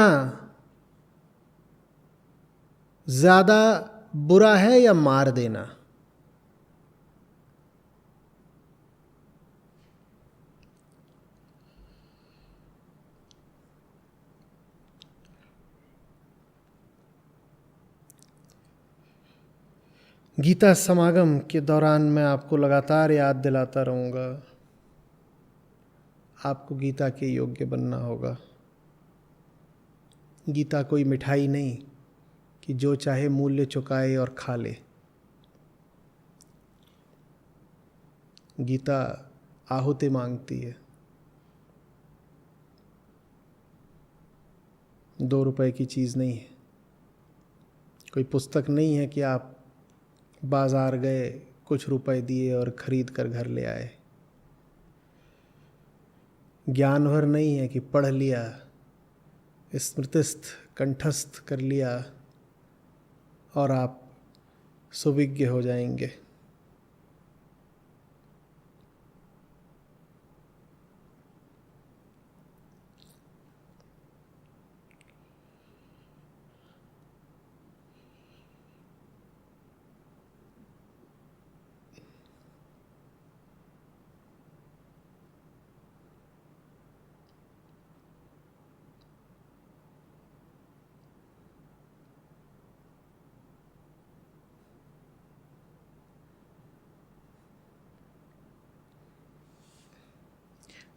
ज़्यादा बुरा है या मार देना? गीता समागम के दौरान मैं आपको लगातार याद दिलाता रहूँगा, आपको गीता के योग्य बनना होगा। गीता कोई मिठाई नहीं कि जो चाहे मूल्य चुकाए और खा ले। गीता आहुति मांगती है। 2 रुपए की चीज़ नहीं है। कोई पुस्तक नहीं है कि आप बाज़ार गए, कुछ रुपए दिए और ख़रीद कर घर ले आए। ज्ञान भर नहीं है कि पढ़ लिया, स्मृतिस्थ कंठस्थ कर लिया और आप सुविज्ञ हो जाएंगे।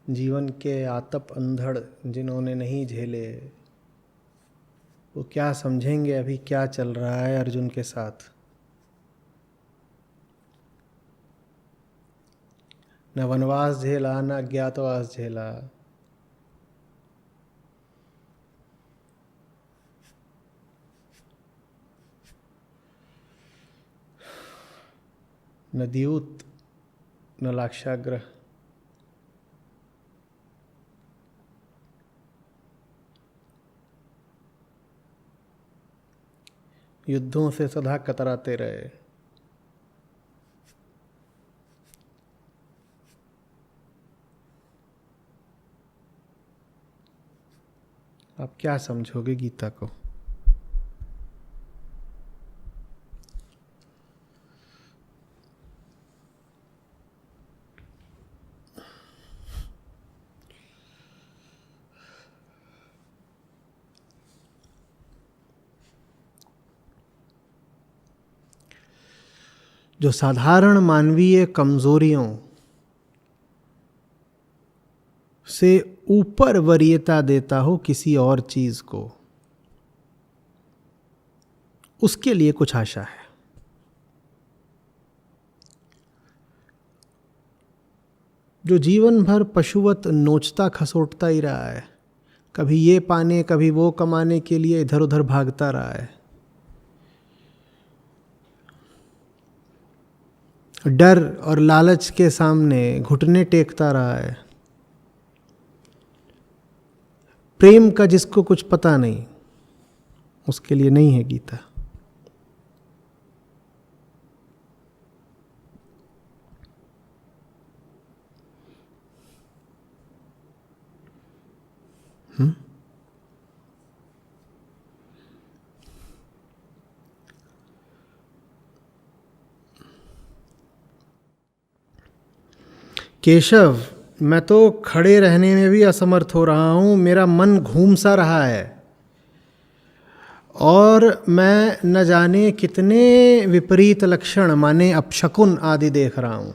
जीवन के आतप अंधड़ जिन्होंने नहीं झेले, वो क्या समझेंगे अभी क्या चल रहा है अर्जुन के साथ। न वनवास झेला, न अज्ञातवास झेला। न द्यूत, न लाक्षाग्रह। युद्धों से सदा कतराते रहे। आप क्या समझोगे गीता को? जो साधारण मानवीय कमजोरियों से ऊपर वरीयता देता हो किसी और चीज को, उसके लिए कुछ आशा है। जो जीवन भर पशुवत नोचता खसोटता ही रहा है, कभी ये पाने कभी वो कमाने के लिए इधर उधर भागता रहा है, डर और लालच के सामने घुटने टेकता रहा है, प्रेम का जिसको कुछ पता नहीं, उसके लिए नहीं है गीता। केशव, मैं तो खड़े रहने में भी असमर्थ हो रहा हूँ। मेरा मन घूम सा रहा है और मैं न जाने कितने विपरीत लक्षण माने अपशकुन आदि देख रहा हूँ।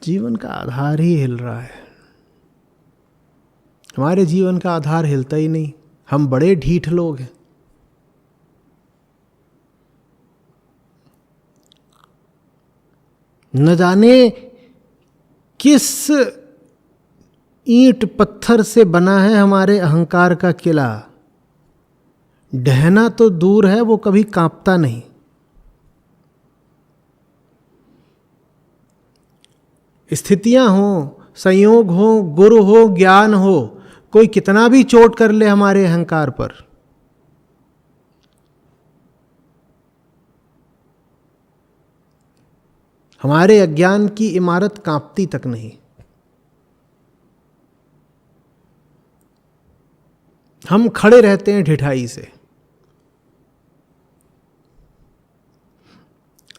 जीवन का आधार ही हिल रहा है। हमारे जीवन का आधार हिलता ही नहीं। हम बड़े ढीठ लोग हैं। न जाने किस ईंट पत्थर से बना है हमारे अहंकार का किला। ढहना तो दूर है, वो कभी कांपता नहीं। स्थितियां हो, संयोग हो, गुरु हो, ज्ञान हो, कोई कितना भी चोट कर ले हमारे अहंकार पर, हमारे अज्ञान की इमारत कांपती तक नहीं। हम खड़े रहते हैं ढिठाई से,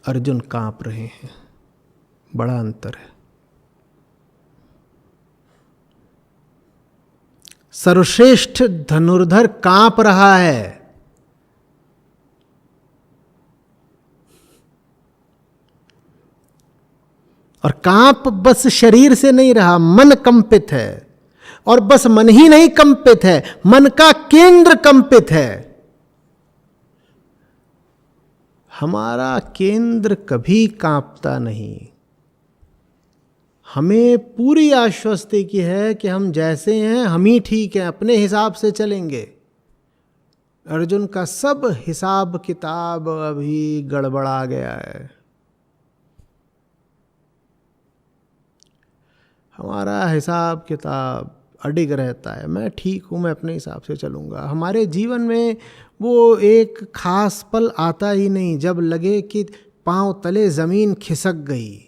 अर्जुन कांप रहे हैं। बड़ा अंतर है। सर्वश्रेष्ठ धनुर्धर कांप रहा है, और कांप बस शरीर से नहीं रहा, मन कंपित है। और बस मन ही नहीं कंपित है, मन का केंद्र कंपित है। हमारा केंद्र कभी कांपता नहीं। हमें पूरी आश्वस्ति की है कि हम जैसे हैं हम ही ठीक हैं, अपने हिसाब से चलेंगे। अर्जुन का सब हिसाब किताब अभी गड़बड़ा गया है। हमारा हिसाब किताब अडिग रहता है, मैं ठीक हूँ, मैं अपने हिसाब से चलूँगा। हमारे जीवन में वो एक खास पल आता ही नहीं जब लगे कि पांव तले ज़मीन खिसक गई,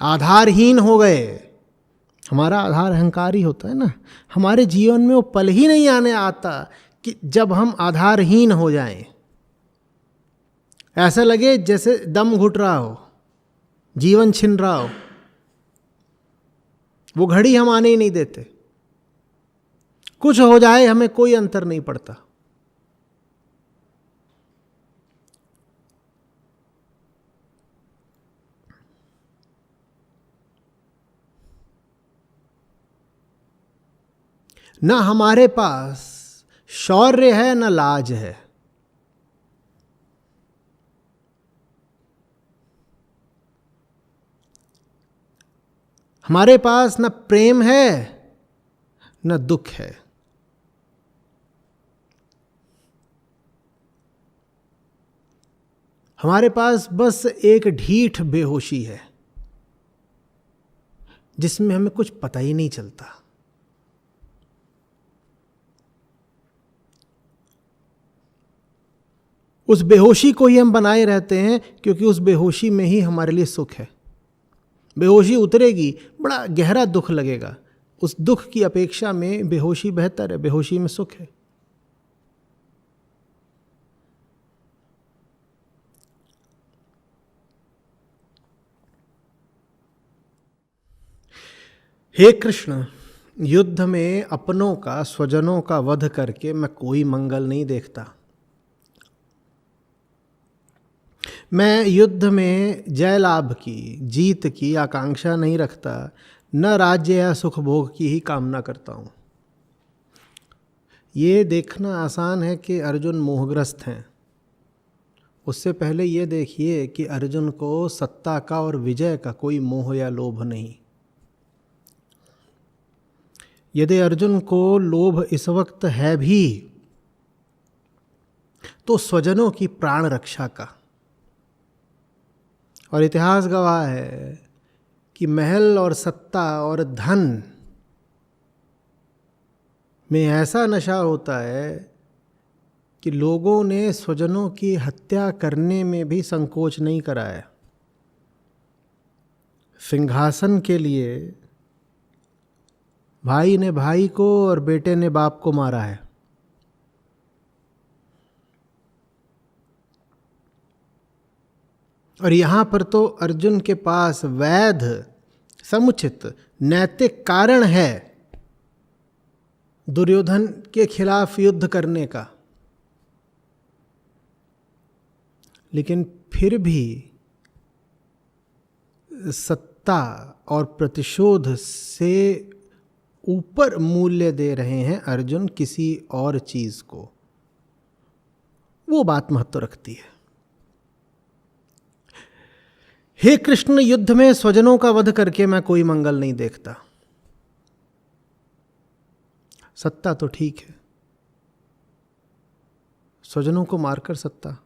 आधारहीन हो गए। हमारा आधार अहंकार ही होता है ना। हमारे जीवन में वो पल ही नहीं आने आता कि जब हम आधारहीन हो जाएं, ऐसा लगे जैसे दम घुट रहा हो, जीवन छिन रहा हो। वो घड़ी हम आने ही नहीं देते। कुछ हो जाए हमें कोई अंतर नहीं पड़ता। न हमारे पास शौर्य है न लाज है। हमारे पास न प्रेम है न दुख है। हमारे पास बस एक ढीठ बेहोशी है जिसमें हमें कुछ पता ही नहीं चलता। उस बेहोशी को ही हम बनाए रहते हैं क्योंकि उस बेहोशी में ही हमारे लिए सुख है। बेहोशी उतरेगी, बड़ा गहरा दुख लगेगा। उस दुख की अपेक्षा में बेहोशी बेहतर है, बेहोशी में सुख है। हे कृष्ण, युद्ध में अपनों का, स्वजनों का वध करके मैं कोई मंगल नहीं देखता। मैं युद्ध में जय लाभ की, जीत की आकांक्षा नहीं रखता, न राज्य या सुख भोग की ही कामना करता हूँ। ये देखना आसान है कि अर्जुन मोहग्रस्त हैं। उससे पहले ये देखिए कि अर्जुन को सत्ता का और विजय का कोई मोह या लोभ नहीं। यदि अर्जुन को लोभ इस वक्त है भी तो स्वजनों की प्राण रक्षा का। और इतिहास गवाह है कि महल और सत्ता और धन में ऐसा नशा होता है कि लोगों ने स्वजनों की हत्या करने में भी संकोच नहीं करा है। सिंहासन के लिए भाई ने भाई को और बेटे ने बाप को मारा है। और यहाँ पर तो अर्जुन के पास वैध, समुचित, नैतिक कारण है दुर्योधन के खिलाफ युद्ध करने का। लेकिन फिर भी सत्ता और प्रतिशोध से ऊपर मूल्य दे रहे हैं अर्जुन किसी और चीज को। वो बात महत्व रखती है। हे कृष्ण, युद्ध में स्वजनों का वध करके मैं कोई मंगल नहीं देखता। सत्ता तो ठीक है, स्वजनों को मारकर सत्ता।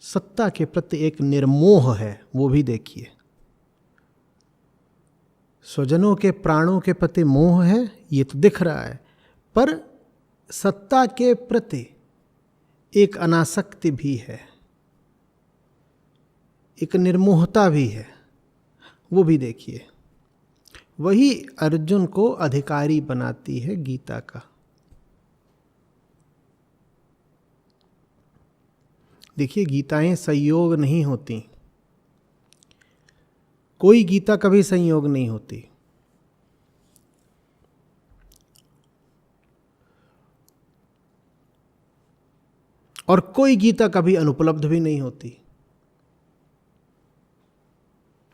सत्ता के प्रति एक निर्मोह है, वो भी देखिए। स्वजनों के प्राणों के प्रति मोह है, ये तो दिख रहा है, पर सत्ता के प्रति एक अनासक्ति भी है, एक निर्मोहता भी है, वो भी देखिए। वही अर्जुन को अधिकारी बनाती है गीता का। देखिए, गीताएं संयोग नहीं होती, कोई गीता कभी संयोग नहीं होती। और कोई गीता कभी अनुपलब्ध भी नहीं होती।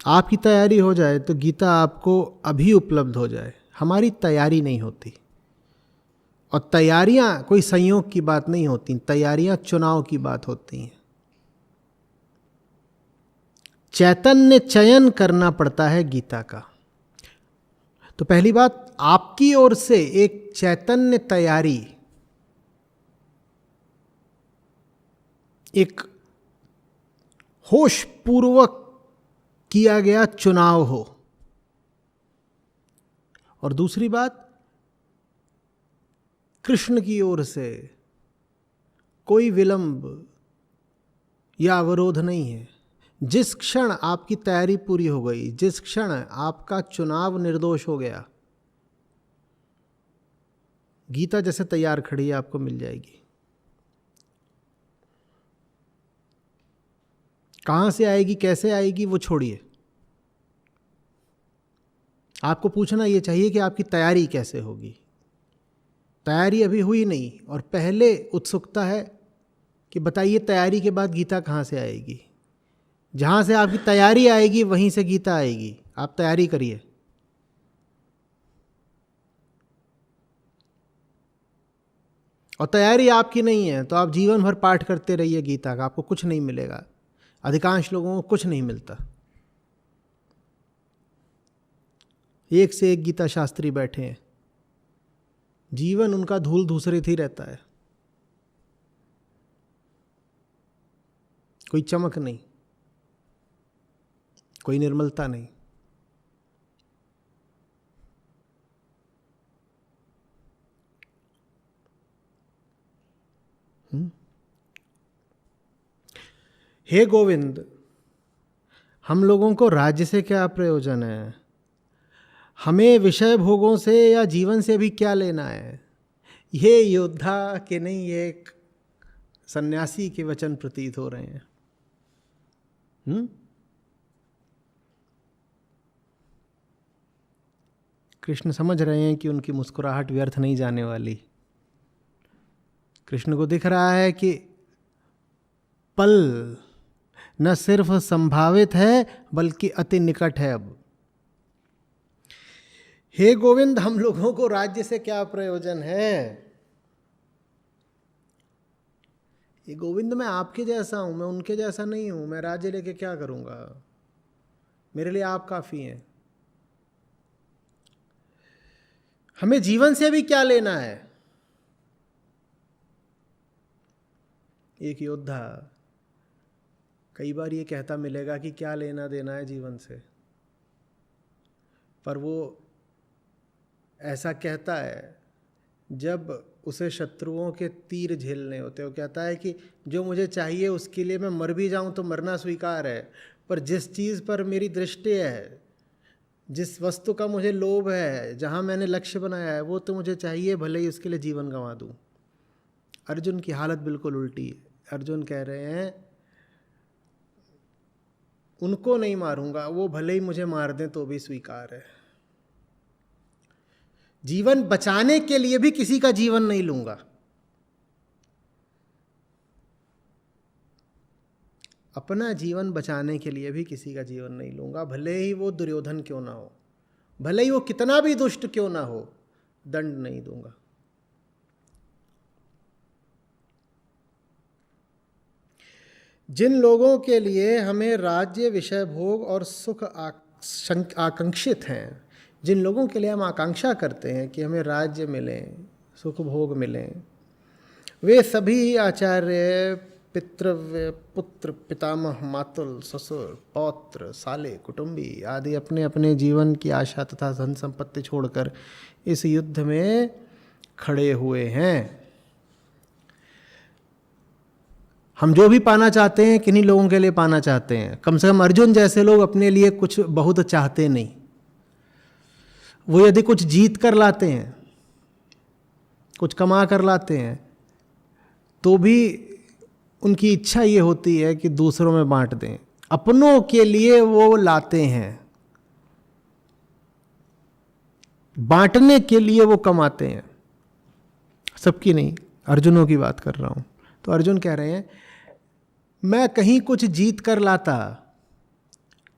आपकी तैयारी हो जाए तो गीता आपको अभी उपलब्ध हो जाए, हमारी तैयारी नहीं होती। और तैयारियां कोई संयोग की बात नहीं होती, तैयारियां चुनाव की बात होती हैं। चैतन्य चयन करना पड़ता है गीता का। तो पहली बात, आपकी ओर से एक चैतन्य तैयारी, एक होश पूर्वक किया गया चुनाव हो। और दूसरी बात, कृष्ण की ओर से कोई विलंब या अवरोध नहीं है। जिस क्षण आपकी तैयारी पूरी हो गई, जिस क्षण आपका चुनाव निर्दोष हो गया, गीता जैसे तैयार खड़ी है आपको मिल जाएगी। कहां से आएगी, कैसे आएगी, वो छोड़िए। आपको पूछना ये चाहिए कि आपकी तैयारी कैसे होगी। तैयारी अभी हुई नहीं और पहले उत्सुकता है कि बताइए तैयारी के बाद गीता कहाँ से आएगी। जहाँ से आपकी तैयारी आएगी वहीं से गीता आएगी। आप तैयारी करिए। और तैयारी आपकी नहीं है तो आप जीवन भर पाठ करते रहिए गीता का, आपको कुछ नहीं मिलेगा। अधिकांश लोगों को कुछ नहीं मिलता। एक से एक गीता शास्त्री बैठे हैं, जीवन उनका धूल धूसरित ही रहता है, कोई चमक नहीं, कोई निर्मलता नहीं। हे गोविंद, हम लोगों को राज्य से क्या प्रयोजन है? हमें विषय भोगों से या जीवन से भी क्या लेना है? ये योद्धा के नहीं, ये एक सन्यासी के वचन प्रतीत हो रहे हैं। कृष्ण समझ रहे हैं कि उनकी मुस्कुराहट व्यर्थ नहीं जाने वाली। कृष्ण को दिख रहा है कि पल न सिर्फ संभावित है बल्कि अति निकट है अब। हे गोविंद, हम लोगों को राज्य से क्या प्रयोजन है? ये गोविंद, मैं आपके जैसा हूं, मैं उनके जैसा नहीं हूं। मैं राज्य लेके क्या करूंगा? मेरे लिए आप काफी हैं। हमें जीवन से भी क्या लेना है? एक योद्धा कई बार ये कहता मिलेगा कि क्या लेना देना है जीवन से, पर वो ऐसा कहता है जब उसे शत्रुओं के तीर झेलने होते। वो कहता है कि जो मुझे चाहिए उसके लिए मैं मर भी जाऊं तो मरना स्वीकार है, पर जिस चीज़ पर मेरी दृष्टि है, जिस वस्तु का मुझे लोभ है, जहां मैंने लक्ष्य बनाया है, वो तो मुझे चाहिए, भले ही उसके लिए जीवन गंवा दूं। अर्जुन की हालत बिल्कुल उल्टी है। अर्जुन कह रहे हैं उनको नहीं मारूंगा, वो भले ही मुझे मार दें तो भी स्वीकार है। जीवन बचाने के लिए भी किसी का जीवन नहीं लूंगा। अपना जीवन बचाने के लिए भी किसी का जीवन नहीं लूंगा, भले ही वो दुर्योधन क्यों ना हो, भले ही वो कितना भी दुष्ट क्यों ना हो, दंड नहीं दूंगा। जिन लोगों के लिए हमें राज्य, विषय भोग और सुख आकांक्षित हैं, जिन लोगों के लिए हम आकांक्षा करते हैं कि हमें राज्य मिले, सुख भोग मिले, वे सभी आचार्य, पितृव्य, पुत्र, पितामह, मातुल, ससुर, पौत्र, साले, कुटुंबी आदि अपने अपने जीवन की आशा तथा धन संपत्ति छोड़कर इस युद्ध में खड़े हुए हैं। हम जो भी पाना चाहते हैं किन्हीं लोगों के लिए पाना चाहते हैं। कम से कम अर्जुन जैसे लोग अपने लिए कुछ बहुत चाहते नहीं। वो यदि कुछ जीत कर लाते हैं, कुछ कमा कर लाते हैं, तो भी उनकी इच्छा ये होती है कि दूसरों में बांट दें। अपनों के लिए वो लाते हैं, बांटने के लिए वो कमाते हैं, सबकी नहीं, अर्जुनों की बात कर रहा हूं। तो अर्जुन कह रहे हैं मैं कहीं कुछ जीत कर लाता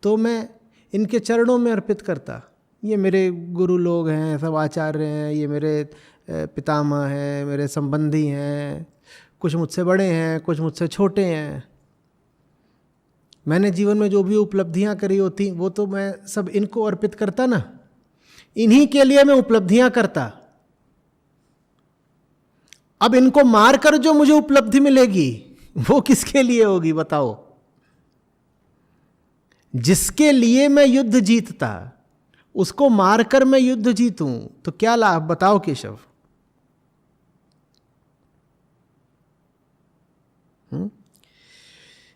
तो मैं इनके चरणों में अर्पित करता। ये मेरे गुरु लोग हैं, सब आचार्य हैं, ये मेरे पितामह हैं, मेरे संबंधी हैं, कुछ मुझसे बड़े हैं, कुछ मुझसे छोटे हैं। मैंने जीवन में जो भी उपलब्धियां करी होती वो तो मैं सब इनको अर्पित करता ना, इन्हीं के लिए मैं उपलब्धियां करता। अब इनको मारकर जो मुझे उपलब्धि मिलेगी वो किसके लिए होगी बताओ? जिसके लिए मैं युद्ध जीतता उसको मारकर मैं युद्ध जीतूं तो क्या लाभ बताओ केशव?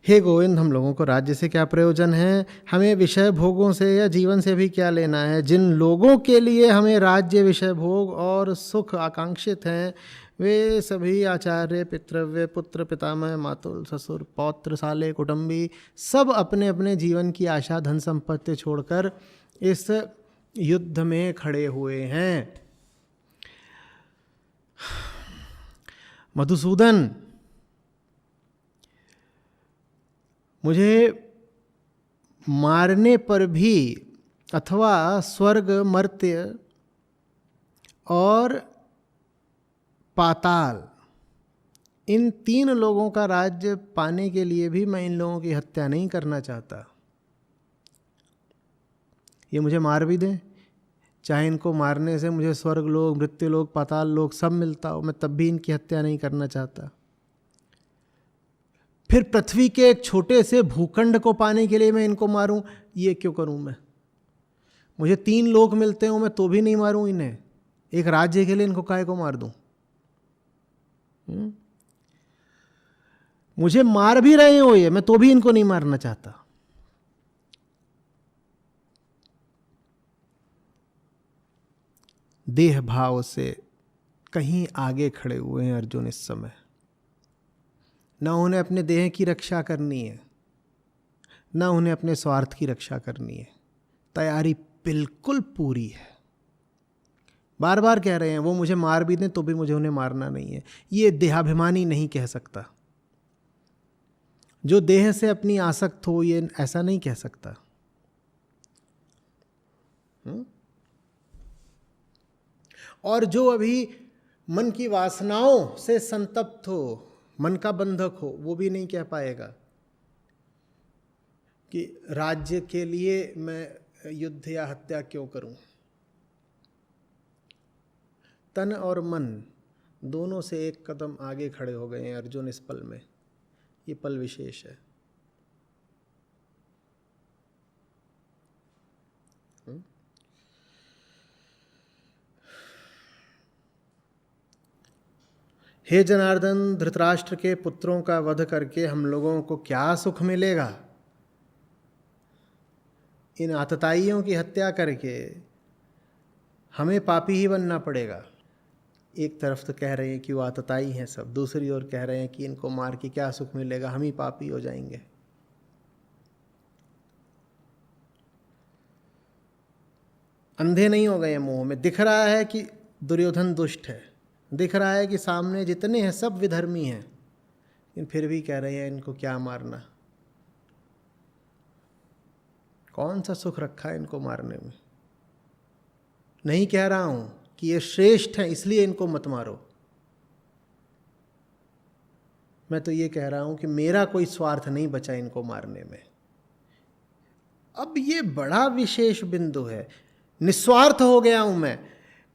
हे गोविंद, हम लोगों को राज्य से क्या प्रयोजन है? हमें विषय भोगों से या जीवन से भी क्या लेना है? जिन लोगों के लिए हमें राज्य, विषय भोग और सुख आकांक्षित हैं वे सभी आचार्य, पितृव्य, पुत्र, पितामह, मातुल, ससुर, पौत्र, साले, कुटुंबी सब अपने अपने जीवन की आशा, धन संपत्ति छोड़कर इस युद्ध में खड़े हुए हैं। मधुसूदन, मुझे मारने पर भी अथवा स्वर्ग, मर्त्य और पाताल, इन 3 लोगों का राज्य पाने के लिए भी मैं इन लोगों की हत्या नहीं करना चाहता। ये मुझे मार भी दें, चाहे इनको मारने से मुझे स्वर्ग लोग, मृत्यु लोग, पाताल लोग सब मिलता हो, मैं तब भी इनकी हत्या नहीं करना चाहता। फिर पृथ्वी के एक छोटे से भूखंड को पाने के लिए मैं इनको मारूं, ये क्यों करूं मैं? मुझे 3 लोक मिलते हो मैं तो भी नहीं मारूं इन्हें, एक राज्य के लिए इनको काहे को मार दूं? मुझे मार भी रहे हो ये, मैं तो भी इनको नहीं मारना चाहता। देह भाव से कहीं आगे खड़े हुए हैं अर्जुन इस समय। न उन्हें अपने देह की रक्षा करनी है, न उन्हें अपने स्वार्थ की रक्षा करनी है। तैयारी बिल्कुल पूरी है। बार बार कह रहे हैं वो मुझे मार भी दें तो भी मुझे उन्हें मारना नहीं है। ये देहाभिमानी नहीं कह सकता। जो देह से अपनी आसक्त हो ये ऐसा नहीं कह सकता। और जो अभी मन की वासनाओं से संतप्त हो, मन का बंधक हो, वो भी नहीं कह पाएगा कि राज्य के लिए मैं युद्ध या हत्या क्यों करूं। तन और मन दोनों से एक कदम आगे खड़े हो गए हैं अर्जुन इस पल में। ये पल विशेष है। हे जनार्दन, धृतराष्ट्र के पुत्रों का वध करके हम लोगों को क्या सुख मिलेगा? इन आतताइयों की हत्या करके हमें पापी ही बनना पड़ेगा। एक तरफ तो कह रहे हैं कि वो आतताई हैं सब, दूसरी ओर कह रहे हैं कि इनको मार के क्या सुख मिलेगा, हम ही पापी हो जाएंगे। अंधे नहीं हो गए मोह में। दिख रहा है कि दुर्योधन दुष्ट है, दिख रहा है कि सामने जितने हैं सब विधर्मी हैं, लेकिन फिर भी कह रहे हैं इनको क्या मारना। कौन सा सुख रखा है इनको मारने में? नहीं कह रहा हूं कि ये श्रेष्ठ हैं इसलिए इनको मत मारो। मैं तो ये कह रहा हूं कि मेरा कोई स्वार्थ नहीं बचा इनको मारने में। अब ये बड़ा विशेष बिंदु है। निस्वार्थ हो गया हूं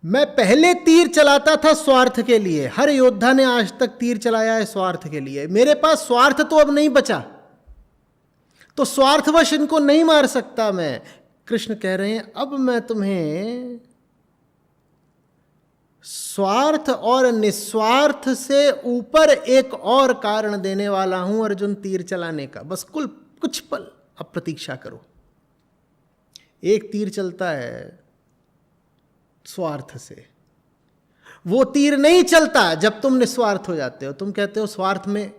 मैं पहले तीर चलाता था स्वार्थ के लिए। हर योद्धा ने आज तक तीर चलाया है स्वार्थ के लिए। मेरे पास स्वार्थ तो अब नहीं बचा, तो स्वार्थवश इनको नहीं मार सकता मैं। कृष्ण कह रहे हैं अब मैं तुम्हें स्वार्थ और निस्वार्थ से ऊपर एक और कारण देने वाला हूं अर्जुन, तीर चलाने का। बस कुछ पल अब प्रतीक्षा करो। एक तीर चलता है स्वार्थ से। वो तीर नहीं चलता जब तुम निस्वार्थ हो जाते हो। तुम कहते हो स्वार्थ में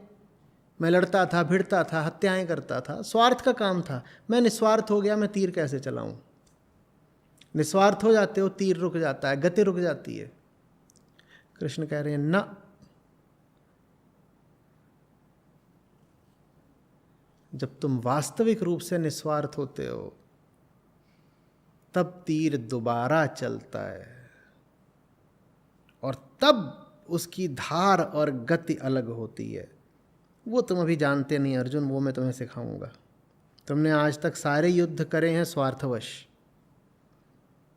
मैं लड़ता था, भिड़ता था, हत्याएं करता था, स्वार्थ का काम था। मैं निस्वार्थ हो गया, मैं तीर कैसे चलाऊं? निस्वार्थ हो जाते हो, तीर रुक जाता है, गति रुक जाती है। कृष्ण कह रहे हैं ना, जब तुम वास्तविक रूप से निस्वार्थ होते हो तब तीर दोबारा चलता है, और तब उसकी धार और गति अलग होती है। वो तुम अभी जानते नहीं अर्जुन, वो मैं तुम्हें सिखाऊंगा। तुमने आज तक सारे युद्ध करे हैं स्वार्थवश।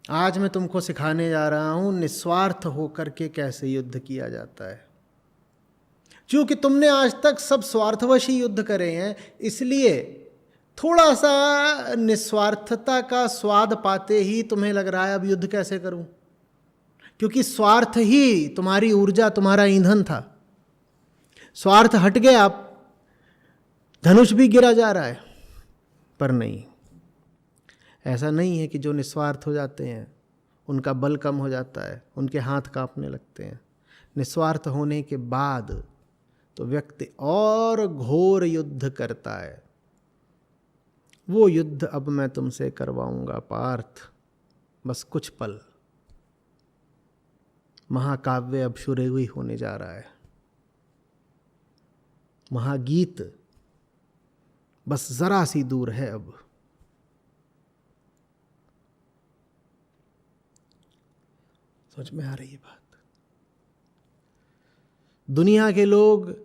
आज मैं तुमको सिखाने जा रहा हूं निस्वार्थ होकर के कैसे युद्ध किया जाता है। क्योंकि तुमने आज तक सब स्वार्थवश ही युद्ध करे हैं, इसलिए थोड़ा सा निस्वार्थता का स्वाद पाते ही तुम्हें लग रहा है अब युद्ध कैसे करूं। क्योंकि स्वार्थ ही तुम्हारी ऊर्जा, तुम्हारा ईंधन था। स्वार्थ हट गया, धनुष भी गिरा जा रहा है। पर नहीं, ऐसा नहीं है कि जो निस्वार्थ हो जाते हैं उनका बल कम हो जाता है, उनके हाथ कांपने लगते हैं। निस्वार्थ होने के बाद तो व्यक्ति और घोर युद्ध करता है। वो युद्ध अब मैं तुमसे करवाऊंगा पार्थ, बस कुछ पल। महाकाव्य अब शुरू ही होने जा रहा है। महागीत बस जरा सी दूर है अब। समझ में आ रही है बात? दुनिया के लोग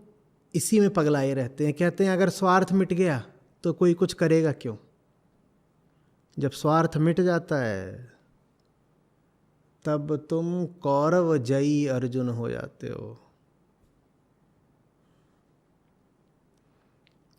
इसी में पगलाए रहते हैं। कहते हैं अगर स्वार्थ मिट गया तो कोई कुछ करेगा क्यों? जब स्वार्थ मिट जाता है तब तुम कौरव जयी अर्जुन हो जाते हो।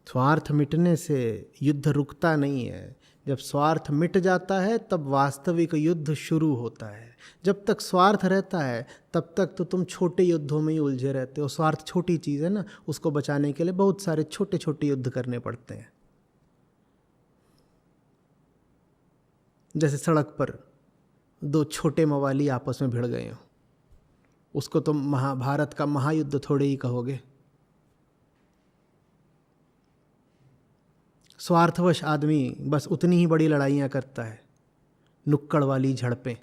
स्वार्थ मिटने से युद्ध रुकता नहीं है। जब स्वार्थ मिट जाता है तब वास्तविक युद्ध शुरू होता है। जब तक स्वार्थ रहता है तब तक तो तुम छोटे युद्धों में ही उलझे रहते हो। स्वार्थ छोटी चीज़ है ना, उसको बचाने के लिए बहुत सारे छोटे छोटे युद्ध करने पड़ते हैं। जैसे सड़क पर दो छोटे मवाली आपस में भिड़ गए हो, उसको तुम महाभारत का महायुद्ध थोड़े ही कहोगे। स्वार्थवश आदमी बस उतनी ही बड़ी लड़ाइयाँ करता है, नुक्कड़ वाली झड़पें।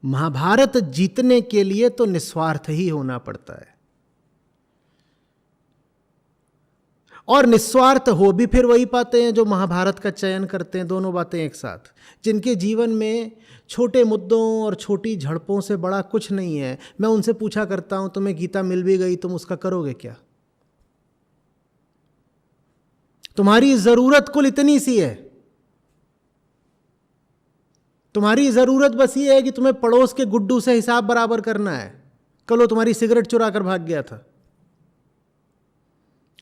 महाभारत जीतने के लिए तो निस्वार्थ ही होना पड़ता है। और निस्वार्थ हो भी फिर वही पाते हैं जो महाभारत का चयन करते हैं। दोनों बातें एक साथ, जिनके जीवन में छोटे मुद्दों और छोटी झड़पों से बड़ा कुछ नहीं है। मैं उनसे पूछा करता हूं तुम्हें गीता मिल भी गई, तुम उसका करोगे क्या? तुम्हारी जरूरत कुल इतनी सी है। तुम्हारी जरूरत बस ये है कि तुम्हें पड़ोस के गुड्डू से हिसाब बराबर करना है। कल वो तुम्हारी सिगरेट चुरा कर भाग गया था।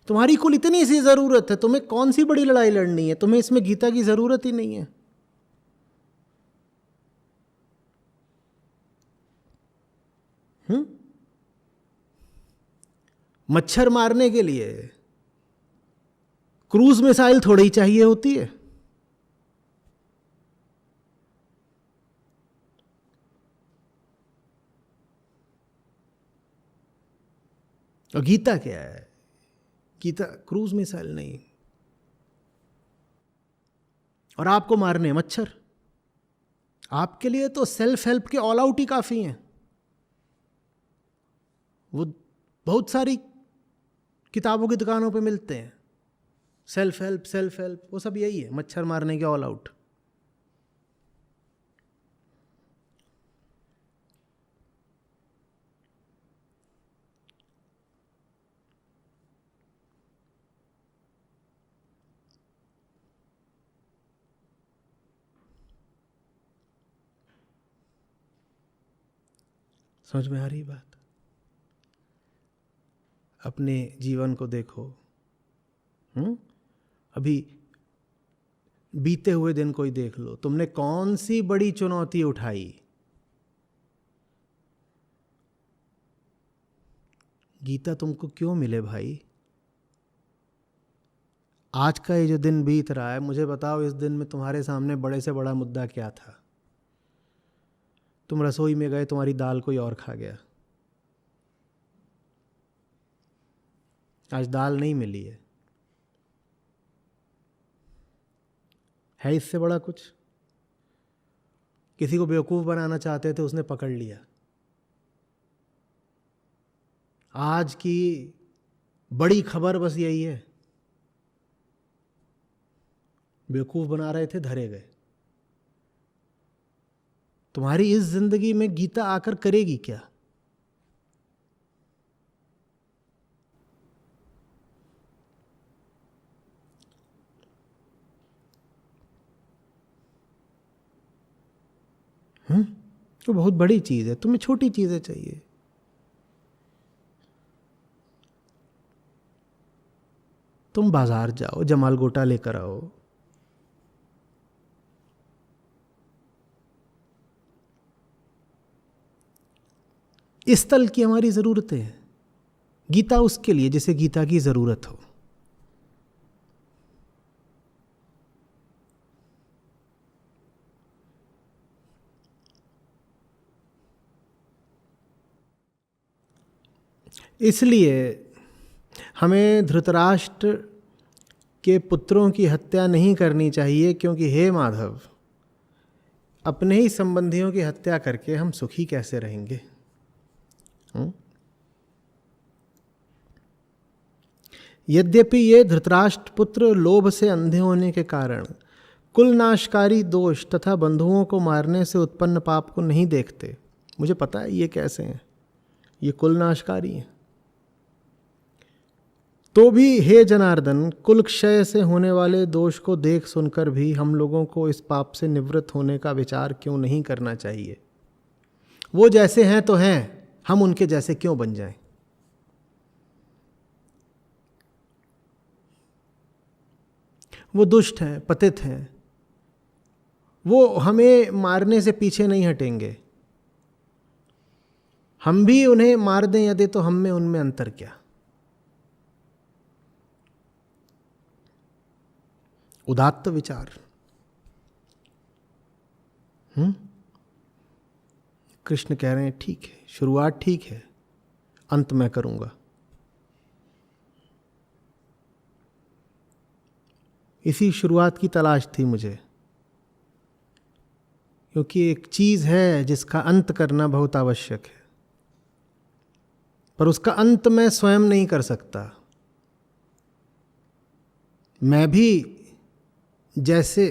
तुम्हारी कुल इतनी सी जरूरत है। तुम्हें कौन सी बड़ी लड़ाई लड़नी है? तुम्हें इसमें गीता की जरूरत ही नहीं है। मच्छर मारने के लिए क्रूज मिसाइल थोड़ी ही चाहिए होती है। और गीता क्या है? गीता क्रूज मिसाइल नहीं। और आपको मारने मच्छर? आपके लिए तो सेल्फ हेल्प के ऑल आउट ही काफी हैं। वो बहुत सारी किताबों की दुकानों पे मिलते हैं। सेल्फ हेल्प वो सब यही है, मच्छर मारने के ऑल आउट। समझ में आ रही बात? अपने जीवन को देखो। अभी बीते हुए दिन को ही देख लो। तुमने कौन सी बड़ी चुनौती उठाई? गीता तुमको क्यों मिले भाई? आज का ये जो दिन बीत रहा है, मुझे बताओ इस दिन में तुम्हारे सामने बड़े से बड़ा मुद्दा क्या था? तुम रसोई में गए, तुम्हारी दाल कोई और खा गया, आज दाल नहीं मिली है इससे बड़ा कुछ? किसी को बेवकूफ़ बनाना चाहते थे, उसने पकड़ लिया। आज की बड़ी खबर बस यही है, बेवकूफ़ बना रहे थे, धरे गए। तुम्हारी इस जिंदगी में गीता आकर करेगी क्या? तो बहुत बड़ी चीज़ है, तुम्हें छोटी चीज़ें चाहिए। तुम बाजार जाओ, जमाल गोटा लेकर आओ, इस तल की हमारी ज़रूरतें हैं। गीता उसके लिए जिसे गीता की ज़रूरत हो। इसलिए हमें धृतराष्ट्र के पुत्रों की हत्या नहीं करनी चाहिए, क्योंकि हे माधव, अपने ही संबंधियों की हत्या करके हम सुखी कैसे रहेंगे? यद्यपि ये धृतराष्ट्र पुत्र लोभ से अंधे होने के कारण कुलनाशकारी दोष तथा बंधुओं को मारने से उत्पन्न पाप को नहीं देखते। मुझे पता है ये कैसे हैं, ये कुलनाशकारी हैं। तो भी हे जनार्दन, कुल क्षय से होने वाले दोष को देख सुनकर भी हम लोगों को इस पाप से निवृत्त होने का विचार क्यों नहीं करना चाहिए? वो जैसे हैं तो हैं, हम उनके जैसे क्यों बन जाएं? वो दुष्ट हैं, पतित हैं, वो हमें मारने से पीछे नहीं हटेंगे। हम भी उन्हें मार दें यदि, तो हम में उनमें अंतर क्या? उदात्त विचार। कृष्ण कह रहे हैं ठीक है, शुरुआत ठीक है, अंत मैं करूंगा। इसी शुरुआत की तलाश थी मुझे, क्योंकि एक चीज है जिसका अंत करना बहुत आवश्यक है, पर उसका अंत मैं स्वयं नहीं कर सकता। मैं भी जैसे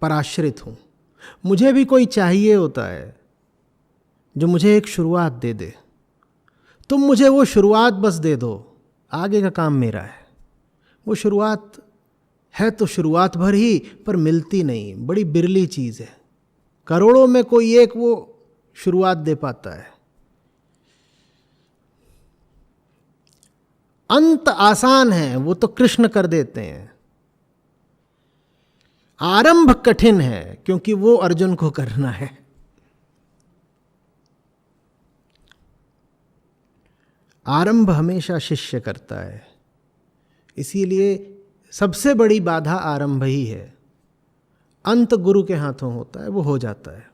पराश्रित हूं, मुझे भी कोई चाहिए होता है जो मुझे एक शुरुआत दे दे। तुम मुझे वो शुरुआत बस दे दो, आगे का काम मेरा है। वो शुरुआत है तो शुरुआत भर ही, पर मिलती नहीं, बड़ी बिरली चीज है। करोड़ों में कोई एक वो शुरुआत दे पाता है। अंत आसान है, वो तो कृष्ण कर देते हैं। आरंभ कठिन है, क्योंकि वो अर्जुन को करना है। आरंभ हमेशा शिष्य करता है, इसीलिए सबसे बड़ी बाधा आरंभ ही है। अंत गुरु के हाथों होता है, वो हो जाता है।